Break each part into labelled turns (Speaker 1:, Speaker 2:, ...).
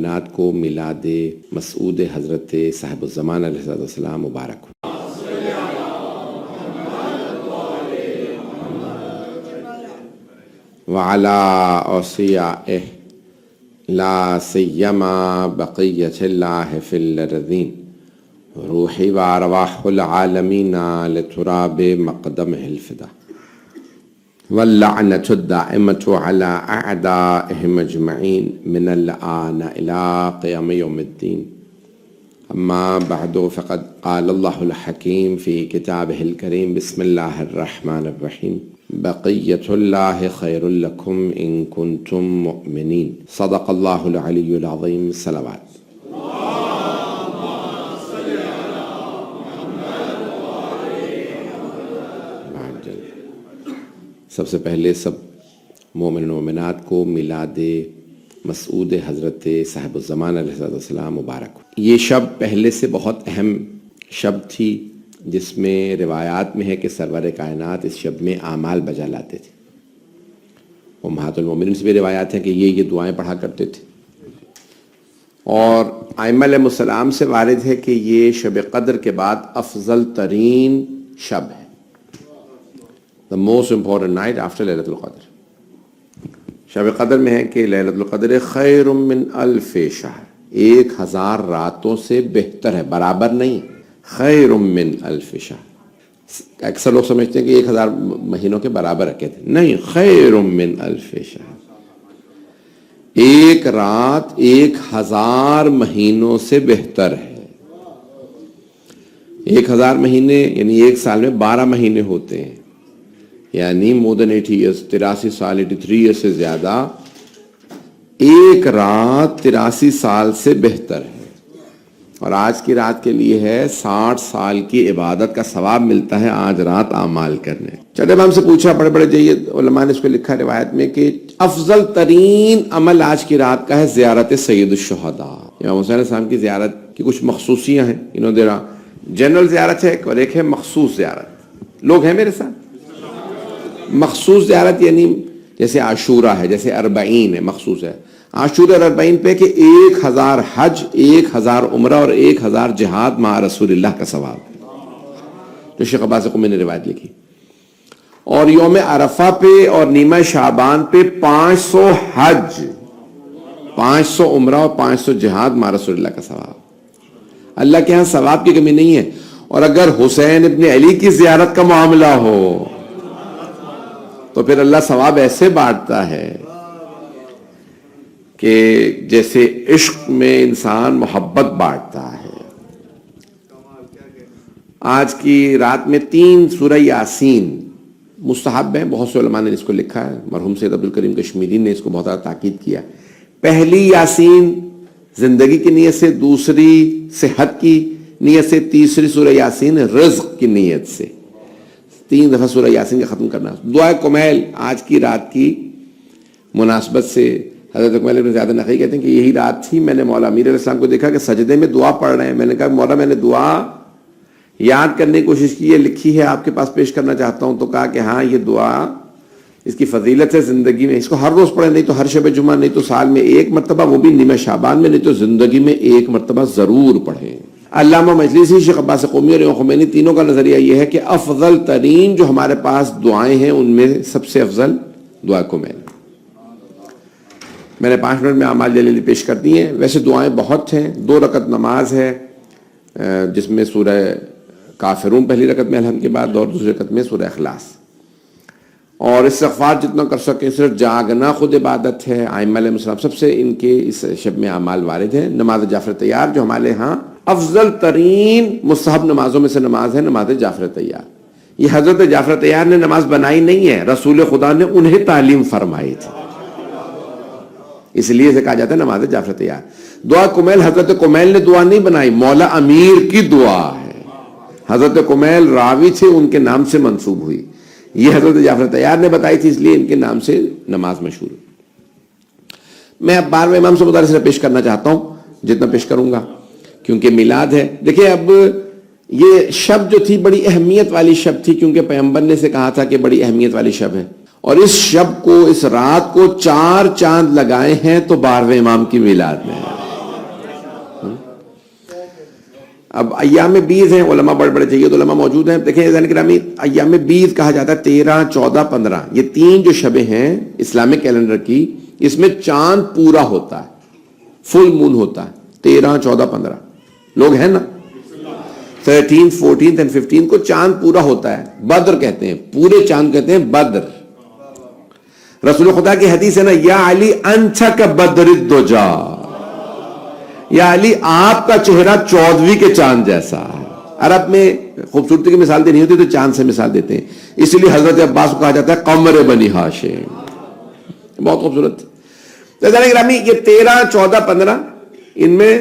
Speaker 1: مومنات کو میلاد مسعود حضرت صاحب الزمان علیہ السلام مبارک ہو۔ وعلى أوصيائه لا سيما بقية الله في الأرضين روحي وأرواح العالمين لتراب مقدمه الفدا واللعنة الدائمة على أعدائهم أجمعين من الآن إلى قيام يوم الدين. أما بعد فقد قال الله الحكيم في كتابه الكريم بسم الله الرحمن الرحيم بقية الله خير لكم إن كنتم مؤمنين. صدق الله العلي العظيم. صلوات. سب سے پہلے سب مومن و مومنات کو میلاد مسعود حضرت صاحب الزمان علیہ السلام مبارک ہو۔ یہ شب پہلے سے بہت اہم شب تھی، جس میں روایات میں ہے کہ سرور کائنات اس شب میں اعمال بجا لاتے تھے۔ امہات المومنین سے بھی روایات ہیں کہ یہ دعائیں پڑھا کرتے تھے، اور ائمہ علیہ السلام سے وارد ہے کہ یہ شب قدر کے بعد افضل ترین شب ہے، the most important night after لیلۃ القدر۔ شب قدر میں ہے کہ لیلۃ القدر خیر من الف شہر، 1000 راتوں سے بہتر ہے، برابر نہیں، خیر من الف شہر۔ اکثر لوگ سمجھتے ہیں کہ 1000 مہینوں کے برابر کہتے ہیں، نہیں، خیر من الف شہر، ایک رات 1000 مہینوں سے بہتر ہے۔ 1000 مہینے یعنی ایک سال میں 12 مہینے ہوتے ہیں، یعنی more than 80 years، 83 سال، 83 years سے زیادہ، ایک رات 83 سال سے بہتر ہے۔ اور آج کی رات کے لیے ہے 60 سال کی عبادت کا ثواب ملتا ہے آج رات اعمال کرنے۔ چلے ہم سے پوچھا، بڑے بڑے جید علماء نے اس کو لکھا روایت میں کہ افضل ترین عمل آج کی رات کا ہے زیارت سید الشہداء۔ امام حسین علیہ السلام کی زیارت کی کچھ مخصوصیاں ہیں، جنرل زیارت ہے اور ایک ہے مخصوص زیارت۔ لوگ ہیں میرے ساتھ؟ مخصوص زیارت یعنی جیسے عاشورہ ہے، جیسے 40 ہے، مخصوص ہے۔ عاشورہ اور 40 پہ کہ 1000 حج، 1000 عمرہ اور 1000 جہاد مع رسول اللہ کا ثواب، جو شیخ عباس قمی نے روایت لکھی۔ اور یوم عرفہ پہ اور نیمہ شعبان پہ 500 حج، 500 عمرہ اور 500 جہاد مع رسول اللہ کا ثواب۔ اللہ کے ہاں ثواب کی کمی نہیں ہے۔ اور اگر حسین ابن علی کی زیارت کا معاملہ ہو تو پھر اللہ ثواب ایسے بانٹتا ہے کہ جیسے عشق میں انسان محبت بانٹتا ہے۔ آج کی رات میں 3 سورہ یاسین مستحب ہیں، بہت سے علماء نے اس کو لکھا ہے، مرحوم سید عبدالکریم کشمیری نے اس کو بہت زیادہ تاکید کیا۔ پہلی یاسین زندگی کی نیت سے، دوسری صحت کی نیت سے، تیسری سورہ یاسین رزق کی نیت سے، 3 دفعہ سورہ یاسین کا ختم کرنا۔ دعا کمیل آج کی رات کی مناسبت سے حضرت کمیل ابن زیاد نقی کہتے ہیں کہ یہی رات تھی، میں نے مولا امیر علیہ السلام کو دیکھا کہ سجدے میں دعا پڑھ رہے ہیں۔ میں نے کہا مولا میں نے دعا یاد کرنے کی کوشش کی ہے، لکھی ہے، آپ کے پاس پیش کرنا چاہتا ہوں۔ تو کہا کہ ہاں یہ دعا اس کی فضیلت ہے زندگی میں، اس کو ہر روز پڑھیں، نہیں تو ہر شب جمعہ، نہیں تو سال میں 1 مرتبہ، وہ بھی نیمہ شعبان میں، نہیں تو زندگی میں 1 مرتبہ ضرور پڑھیں۔ علامہ مجلسی، شیخ عباس قومی اور امام خمینی تینوں کا نظریہ یہ ہے کہ افضل ترین جو ہمارے پاس دعائیں ہیں ان میں سب سے افضل دعا کمیل۔ میں نے 5 منٹ میں اعمال جلیلی پیش کر دی ہیں۔ ویسے دعائیں بہت ہیں، 2 رکعت نماز ہے جس میں سورہ کافرون پہلی رکعت میں الحمد کے بعد، اور دوسری رکعت میں سورہ اخلاص، اور استغفار جتنا کر سکیں، صرف جاگنا خود عبادت ہے۔ ائمہ علیہ السلام سب سے ان کے اس شب میں اعمال وارد ہیں۔ نماز جعفر تیار جو ہمارے ہاں افضل ترین مستحب نمازوں میں سے نماز ہے، نماز جعفر تیار۔ یہ حضرت جعفر تیار نے نماز بنائی نہیں ہے، رسول خدا نے انہیں تعلیم فرمائی تھی، اس لیے اسے کہا جاتا ہے نماز جعفر تیار۔ دعا کمیل حضرت کمیل نے دعا نہیں بنائی، مولا امیر کی دعا ہے۔ حضرت کمیل راوی تھے، ان کے نام سے منسوب ہوئی، یہ حضرت جعفر تیار نے بتائی تھی، اس لیے ان کے نام سے نماز مشہور۔ میں اب 12ویں امام سے مدارس پیش کرنا چاہتا ہوں، جتنا پیش کروں گا کیونکہ میلاد ہے۔ دیکھیں اب یہ شب جو تھی بڑی اہمیت والی شب تھی، کیونکہ پیغمبر نے سے کہا تھا کہ بڑی اہمیت والی شب ہے، اور اس شب کو، اس رات کو 4 چاند لگائے ہیں تو 12ویں امام کی میلاد میں ہے۔ اب ایام بیز ہیں، علماء بڑے بڑے چاہیے تو علماء موجود ہیں. دیکھیں عزیزان گرامی، ایام بیز کہا جاتا ہے 13، 14، 15، یہ 3 جو شبیں ہیں اسلامک کیلنڈر کی، اس میں چاند پورا ہوتا ہے، فل مون ہوتا ہے. 13، 14، 15 لوگ ہیں نا. 13، 14 and 15 کو چاند پورا ہوتا ہے. بدر کہتے ہیں، پورے چاند کہتے ہیں بدر. رسول خدا کی حدیث ہے نا، یا علی انت کبدر الدجا، یا علی آپ کا چہرہ 14ویں کے چاند جیسا ہے. عرب میں خوبصورتی کی مثال دینی ہوتی تو چاند سے مثال دیتے ہیں، اس لیے حضرت عباس کو کہا جاتا ہے قمر بنی ہاشم. بہت خوبصورت. گرامی یہ 13، 14، 15 ان میں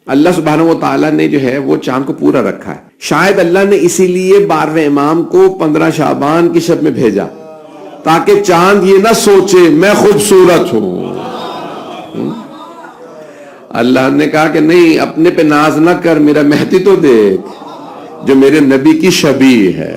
Speaker 1: اللہ سبحانہ و تعالیٰ نے جو ہے وہ چاند کو پورا رکھا ہے. شاید اللہ نے اسی لیے 12ویں امام کو 15 شعبان کی شب میں بھیجا تاکہ چاند یہ نہ سوچے میں خوبصورت ہوں. اللہ نے کہا کہ نہیں، اپنے پہ ناز نہ کر، میرا مہدی تو دیکھ جو میرے نبی کی شبیہ ہے.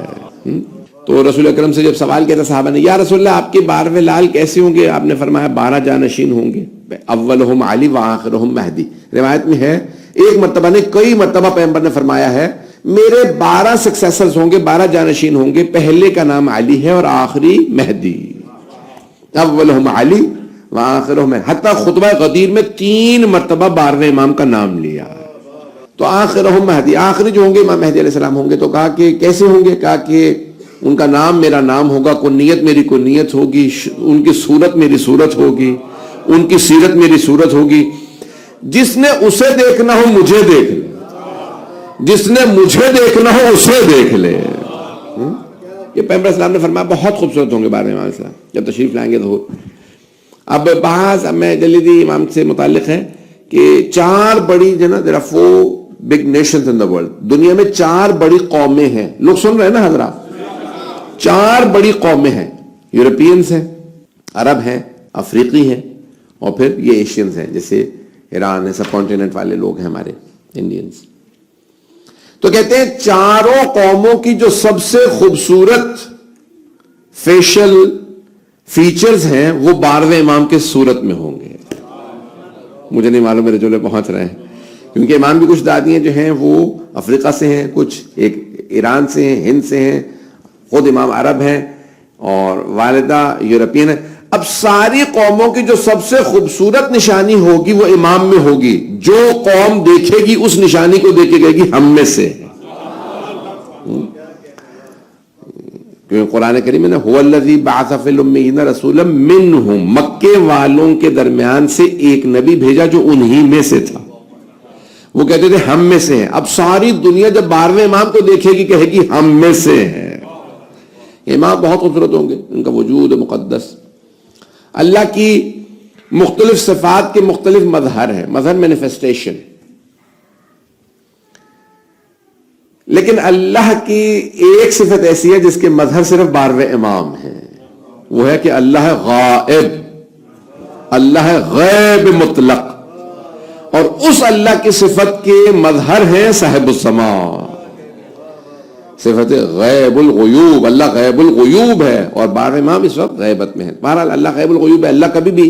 Speaker 1: تو رسول اکرم سے جب سوال کیا تھا صحابہ نے، یا رسول اللہ آپ کے 12ویں لال کیسے ہوں گے؟ آپ نے فرمایا 12 جانشین ہوں گے، اولہم علی وآخرہم مہدی. روایت میں ہے ایک مرتبہ نے کئی مرتبہ پیغمبر نے فرمایا ہے میرے 12 سکسیسرز ہوں گے، 12 جانشین ہوں گے، پہلے کا نام علی ہے اور آخری مہدی. اولہم علی وآخرہم، حتیٰ خطبہ غدیر میں 3 مرتبہ 12ویں امام کا نام لیا. تو آخرہم مہدی، آخری جو ہوں گے امام مہدی علیہ السلام ہوں گے. تو کہا کہ کیسے ہوں گے؟ کہا کہ ان کا نام میرا نام ہوگا، کنیت میری کنیت ہوگی، ان کی صورت میری صورت ہوگی، ان کی سیرت میری صورت ہوگی. جس نے اسے دیکھنا ہو مجھے دیکھ لے، جس نے مجھے دیکھنا ہو اسے دیکھ لے. یہ پیغمبر اسلام نے فرمایا بہت خوبصورت ہوں گے 12ویں امام السلام جب تشریف لائیں گے تو. اب بعض میں جلیدی امام سے متعلق ہے کہ 4 بڑی جو نا there are 4 big nations in the world، دنیا میں 4 بڑی قومیں ہیں. لوگ سن رہے ہیں نا حضرات؟ 4 بڑی قومیں ہیں. یورپینز ہیں، عرب ہیں، افریقی ہیں، اور پھر یہ ایشینز ہیں جیسے ایران ہے، سب کانٹیننٹ والے لوگ ہیں ہمارے انڈینز. تو کہتے ہیں 4 قوموں کی جو سب سے خوبصورت فیشل فیچرز ہیں وہ 12ویں امام کے صورت میں ہوں گے. مجھے نہیں معلوم میرے جولے پہنچ رہے ہیں، کیونکہ امام بھی کچھ دادیاں جو ہیں وہ افریقہ سے ہیں، کچھ ایک ایران سے ہیں، ہند سے ہیں، خود امام عرب ہیں اور والدہ یورپین ہے. اب ساری قوموں کی جو سب سے خوبصورت نشانی ہوگی وہ امام میں ہوگی. جو قوم دیکھے گی اس نشانی کو دیکھے گئے گی ہم میں سے. کیونکہ قرآن کریم میں هو الذی بعث فی الامیین رسولا منہم، مکے والوں کے درمیان سے ایک نبی بھیجا جو انہی میں سے تھا. وہ کہتے تھے ہم میں سے ہیں. اب ساری دنیا جب 12ویں امام کو دیکھے گی کہے گی ہم میں سے ہیں. امام بہت خوبصورت ہوں گے، ان کا وجود مقدس. اللہ کی مختلف صفات کے مختلف مظہر ہیں، مظہر مینیفیسٹیشن. لیکن اللہ کی ایک صفت ایسی ہے جس کے مظہر صرف 12ویں امام ہیں، وہ ہے کہ اللہ ہے غائب، اللہ ہے غیب مطلق. اور اس اللہ کی صفت کے مظہر ہیں صاحب السماء، صفت غیب الغیوب. اللہ غیب الغیوب ہے اور 12ویں امام اس وقت غیبت میں ہے. بہرحال اللہ غیب الغیوب ہے، اللہ کبھی بھی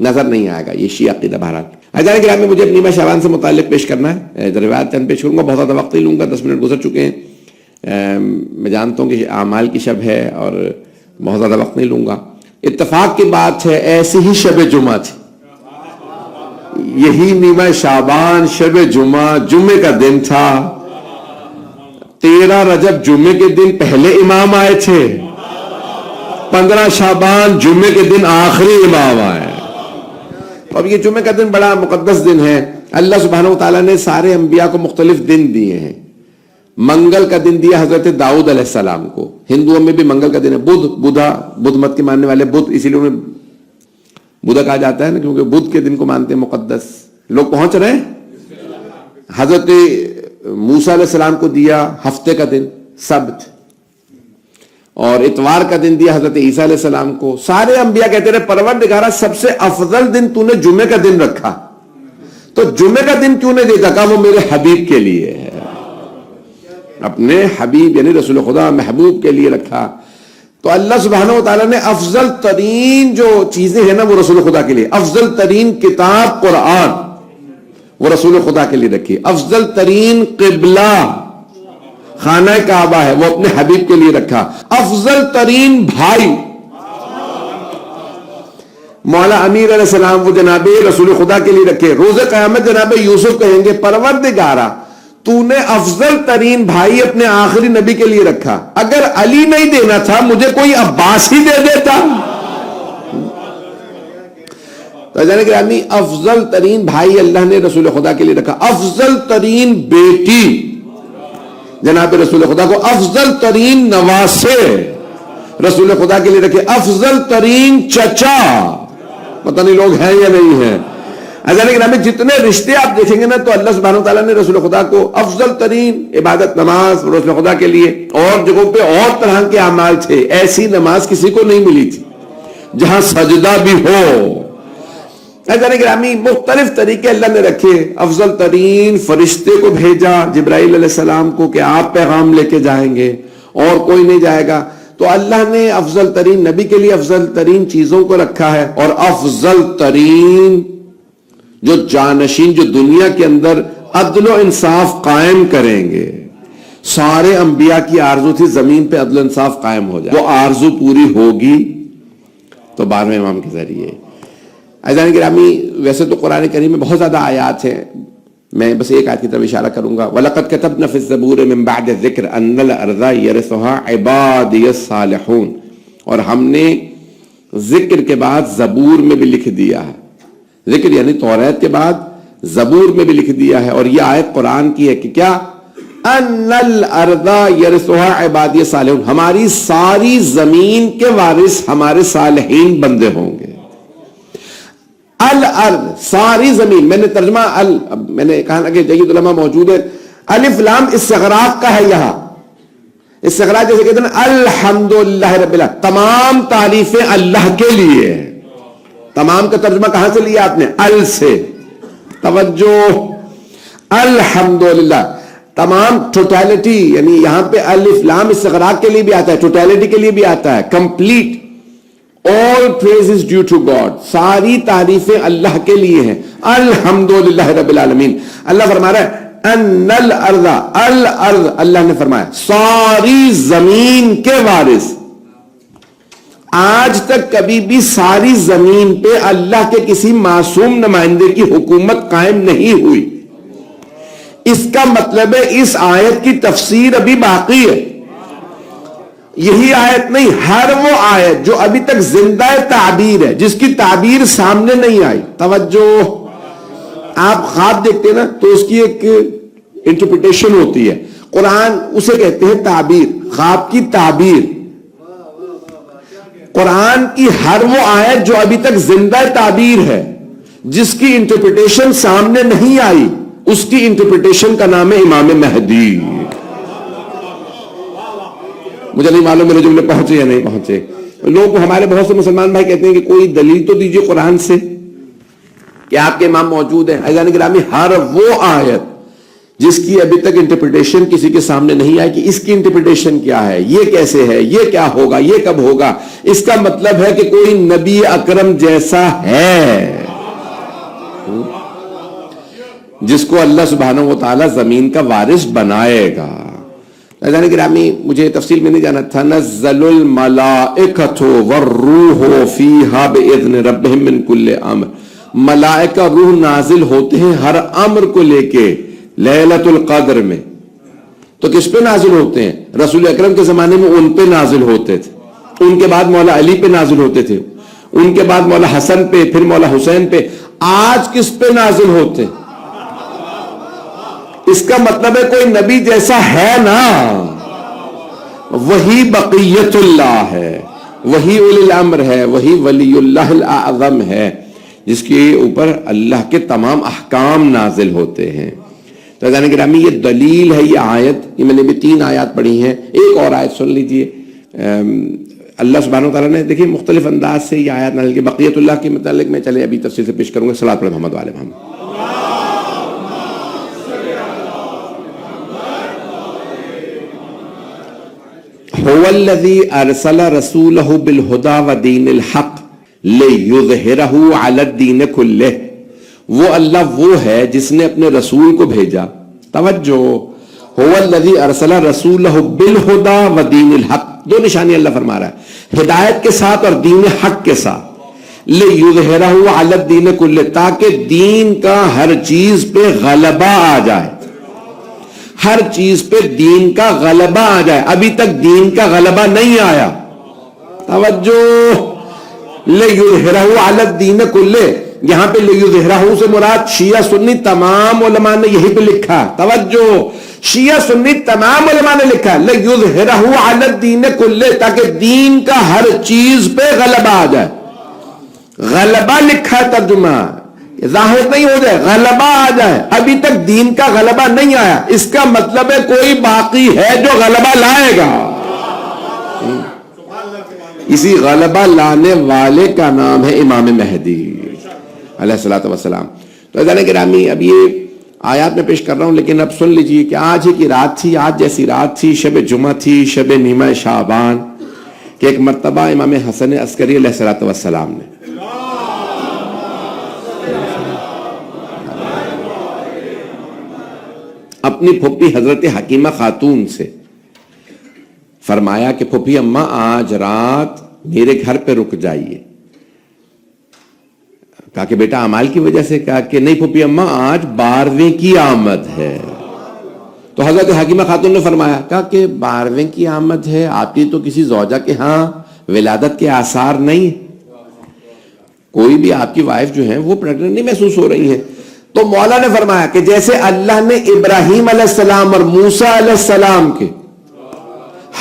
Speaker 1: نظر نہیں آئے گا. یہ شیعہ عقیدہ. بہرحال حضرات کرام میں مجھے اپنی ماہ شعبان سے متعلق پیش کرنا ہے، روایات چند پیش کروں گا، بہت زیادہ وقت نہیں لوں گا، 10 منٹ گزر چکے ہیں. میں جانتا ہوں کہ اعمال کی شب ہے اور بہت زیادہ وقت نہیں لوں گا. اتفاق کی بات ہے ایسی ہی شب جمعہ تھی، یہی نیمہ شعبان شب جمعہ، جمعے کا دن تھا. 13 رجب جمعے کے دن پہلے امام آئے تھے، 15 شعبان جمعے کے دن آخری امام آئے. اب یہ جمعے کا دن بڑا مقدس دن ہے. اللہ سبحانہ و تعالیٰ نے سارے انبیاء کو مختلف دن دیے ہیں. منگل کا دن دیا حضرت داؤد علیہ السلام کو. ہندوؤں میں بھی منگل کا دن ہے. بدھ مت کے ماننے والے بدھ، اسی لیے انہیں بدھا کہا جاتا ہے نا، کیونکہ بدھ کے دن کو مانتے ہیں مقدس. لوگ پہنچ رہے ہیں. حضرت موسیٰ علیہ السلام کو دیا ہفتے کا دن سبت، اور اتوار کا دن دیا حضرت عیسیٰ علیہ السلام کو. سارے انبیاء کہتے رہے پروردگارہ سب سے افضل دن تو نے جمعے کا دن رکھا، تو جمعے کا دن کیوں نہیں دیتا؟ کہا وہ میرے حبیب کے لیے ہے، اپنے حبیب یعنی رسول خدا محبوب کے لیے رکھا. تو اللہ سبحانہ و تعالیٰ نے افضل ترین جو چیزیں ہیں نا وہ رسول خدا کے لیے. افضل ترین کتاب قرآن وہ رسول خدا کے لیے رکھیے. افضل ترین قبلہ خانہ کعبہ ہے، وہ اپنے حبیب کے لیے رکھا. افضل ترین بھائی مولا امیر علیہ السلام، وہ جناب رسول خدا کے لیے رکھے. روز قیامت جناب یوسف کہیں گے پروردگارا تو نے افضل ترین بھائی اپنے آخری نبی کے لیے رکھا، اگر علی نہیں دینا تھا مجھے کوئی عباس ہی دے دیتا. گرامی افضل ترین بھائی اللہ نے رسول خدا کے لیے رکھا. افضل ترین بیٹی جناب رسول خدا کو، افضل ترین نواسے رسول خدا کے لیے رکھے. افضل ترین چچا، پتہ نہیں لوگ ہیں یا نہیں ہیں. گرامی جتنے رشتے آپ دیکھیں گے نا تو اللہ سبحانہ وتعالیٰ نے رسول خدا کو افضل ترین عبادت نماز رسول خدا کے لیے. اور جگہوں پہ اور طرح کے اعمال تھے، ایسی نماز کسی کو نہیں ملی تھی جہاں سجدہ بھی ہو. گرامی مختلف طریقے اللہ نے رکھے. افضل ترین فرشتے کو بھیجا جبرائیل علیہ السلام کو کہ آپ پیغام لے کے جائیں گے اور کوئی نہیں جائے گا. تو اللہ نے افضل ترین نبی کے لیے افضل ترین چیزوں کو رکھا ہے. اور افضل ترین جو جانشین جو دنیا کے اندر عدل و انصاف قائم کریں گے، سارے انبیاء کی آرزو تھی زمین پہ عدل و انصاف قائم ہو جائے. وہ آرزو پوری ہوگی تو 12ویں امام کے ذریعے. عزیزان گرامی ویسے تو قرآن کریم میں بہت زیادہ آیات ہیں، میں بس ایک آیت کی طرف اشارہ کروں گا. وَلَقَدْ كَتَبْنَا فِي الزَّبُورِ مِن بَعْدِ الذِّكْرِ أَنَّ الْأَرْضَ يَرِثُهَا عِبَادِيَ الصَّالِحُونَ. اور ہم نے ذکر کے بعد زبور میں بھی لکھ دیا ہے. ذکر یعنی توریت کے بعد زبور میں بھی لکھ دیا ہے. اور یہ آیت قرآن کی ہے کہ کیا أَنَّ الْأَرْضَ يَرِثُهَا عِبَادِيَ الصَّالِحُونَ، ہماری ساری زمین کے وارث ہمارے صالحین بندے ہوں گے. الارض ساری زمین، میں نے ترجمہ میں نے کہا کہ جید علماء موجود ہے. الف لام استغراق کا ہے. یہاں استغراق جیسے کہتے ہیں الحمدللہ رب العالمین، تمام تعریفیں اللہ کے لیے. تمام کا ترجمہ کہاں سے لیا آپ نے؟ ال سے. توجہ، الحمدللہ تمام، ٹوٹیلٹی، یعنی یہاں پہ الف لام استغراق کے لیے بھی آتا ہے، ٹوٹیلٹی کے لیے بھی آتا ہے، complete. All praise is due to God، ساری تعریفیں اللہ کے لیے ہیں. الحمدللہ رب العالمین. اللہ فرما رہا ہے ان الارض، الارض اللہ نے فرمایا ساری زمین کے وارث. آج تک کبھی بھی ساری زمین پہ اللہ کے کسی معصوم نمائندے کی حکومت قائم نہیں ہوئی. اس کا مطلب ہے اس آیت کی تفسیر ابھی باقی ہے. یہی آیت نہیں، ہر وہ آیت جو ابھی تک زندہ تعبیر ہے، جس کی تعبیر سامنے نہیں آئی. توجہ، آپ خواب دیکھتے ہیں نا تو اس کی ایک انٹرپریٹیشن ہوتی ہے. قرآن اسے کہتے ہیں تعبیر، خواب کی تعبیر. قرآن کی ہر وہ آیت جو ابھی تک زندہ تعبیر ہے، جس کی انٹرپریٹیشن سامنے نہیں آئی، اس کی انٹرپریٹیشن کا نام ہے امام مہدی. مجھے نہیں معلوم میرے جملے پہنچے یا نہیں پہنچے. لوگ ہمارے بہت سے مسلمان بھائی کہتے ہیں کہ کوئی دلیل تو دیجئے قرآن سے کہ آپ کے امام موجود ہیں. عزیزان گرامی ہر وہ آیت جس کی ابھی تک انٹرپریٹیشن کسی کے سامنے نہیں آئی کہ اس کی انٹرپریٹیشن کیا ہے، یہ کیسے ہے، یہ کیا ہوگا، یہ کب ہوگا، اس کا مطلب ہے کہ کوئی نبی اکرم جیسا ہے جس کو اللہ سبحانہ و تعالی زمین کا وارث بنائے گا. عزیزان گرامی مجھے تفصیل میں نہیں جانا تھا. نزل الملائکۃ والروح فیہا باذن ربہم من کل امر. ملائکہ روح نازل ہوتے ہیں ہر امر کو لے کے لیلۃ القدر میں. تو کس پہ نازل ہوتے ہیں؟ رسول اکرم کے زمانے میں ان پہ نازل ہوتے تھے، ان کے بعد مولا علی پہ نازل ہوتے تھے، ان کے بعد مولا حسن پہ، پھر مولا حسین پہ. آج کس پہ نازل ہوتے؟ اس کا مطلب ہے کوئی نبی جیسا ہے نا، وہی بقیت اللہ ہے، وہی اولی الامر ہے، وہی ولی اللہ الاعظم ہے، جس کے اوپر اللہ کے تمام احکام نازل ہوتے ہیں. تو عزیزان گرامی یہ دلیل ہے، یہ آیت، یہ میں نے بھی 3 آیات پڑھی ہیں. ایک اور آیت سن لیجئے. اللہ سبحانہ وتعالیٰ نے دیکھیں مختلف انداز سے یہ آیات نازل کی. بقیت اللہ کے متعلق میں چلے ابھی تفصیل سے پیش کروں گا. صلاۃ پڑھیں محمد وعلی محمد. هو الذي ارسل رسوله بالهدى ودين الحق ليظهره على الدين كله وہ اللہ وہ ہے جس نے اپنے رسول کو بھیجا. توجہ, هو الذی ارسل رسولہ بالہدی ودین الحق. دو نشانی اللہ فرما رہا ہے, ہدایت کے ساتھ اور دین حق کے ساتھ. لِیُظْہِرَہُ عَلَى الدِّینِ کُلِّہ, تاکہ دین کا ہر چیز پہ غلبہ آ جائے. ہر چیز پہ دین کا غلبہ آ جائے. ابھی تک دین کا غلبہ نہیں آیا. توجہ, لِیُظْہِرَہُ عَلَى الدِّینِ کُلِّہ. یہاں پہ لِیُظْہِرَہُ سے مراد شیعہ سنی تمام علماء نے یہی پہ لکھا. توجہ, شیعہ سنی تمام علماء نے لکھا لِیُظْہِرَہُ عَلَى الدِّینِ کُلِّہ, تاکہ دین کا ہر چیز پہ غلبہ آ جائے. غلبہ لکھا ہے ترجمہ, ظاہر نہیں ہو جائے, غلبہ آ جائے. ابھی تک دین کا غلبہ نہیں آیا, اس کا مطلب ہے کوئی باقی ہے جو غلبہ لائے گا. اسی غلبہ لانے والے کا نام ہے امام مہدی علیہ الصلوۃ والسلام. تو عزیزان گرامی, اب یہ آیات میں پیش کر رہا ہوں, لیکن اب سن لیجئے کہ آج ہی کی رات تھی, آج جیسی رات تھی, شب جمعہ تھی, شب نیمہ شعبان, کہ ایک مرتبہ امام حسن عسکری علیہ الصلوۃ والسلام نے اپنی پھوپھی حضرت حکیمہ خاتون سے فرمایا کہ پھوپھی اماں آج رات میرے گھر پہ رک جائیے. کہا کہ بیٹا اعمال کی وجہ سے؟ کہا کہ نہیں پھوپھی اماں, آج 12ویں کی آمد ہے. تو حضرت حکیمہ خاتون نے فرمایا, کہا کہ 12ویں کی آمد ہے, آپ کی تو کسی زوجہ کے ہاں ولادت کے آثار نہیں, کوئی بھی آپ کی وائف جو ہیں وہ پریگننٹ نہیں محسوس ہو رہی ہیں. تو مولا نے فرمایا کہ جیسے اللہ نے ابراہیم علیہ السلام اور موسیٰ علیہ السلام کے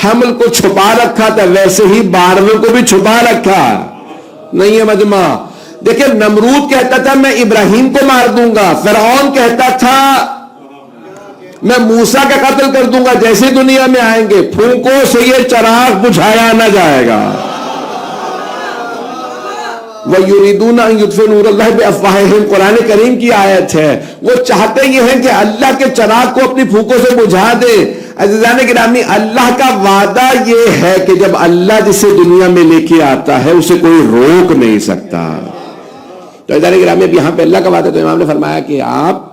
Speaker 1: حمل کو چھپا رکھا تھا, ویسے ہی 12ویں کو بھی چھپا رکھا. نہیں ہے مجمع. دیکھیں, نمرود کہتا تھا میں ابراہیم کو مار دوں گا, فرعون کہتا تھا میں موسیٰ کا قتل کر دوں گا. جیسے دنیا میں آئیں گے پھونکوں سے یہ چراغ بجھایا نہ جائے گا. وَيُرِيدُونَ أَن يُطْفِئُوا نُورَ اللَّهِ بِأَفْوَاهِهِمْ, قرآن کریم کی آیت ہے. وہ چاہتے یہ ہیں کہ اللہ کے چراغ کو اپنی پھونکوں سے بجھا دے. عزیزان گرامی, اللہ کا وعدہ یہ ہے کہ جب اللہ جسے دنیا میں لے کے آتا ہے اسے کوئی روک نہیں سکتا. تو عزیزان گرامی, اب یہاں پہ اللہ کا وعدہ, تو امام نے فرمایا کہ آپ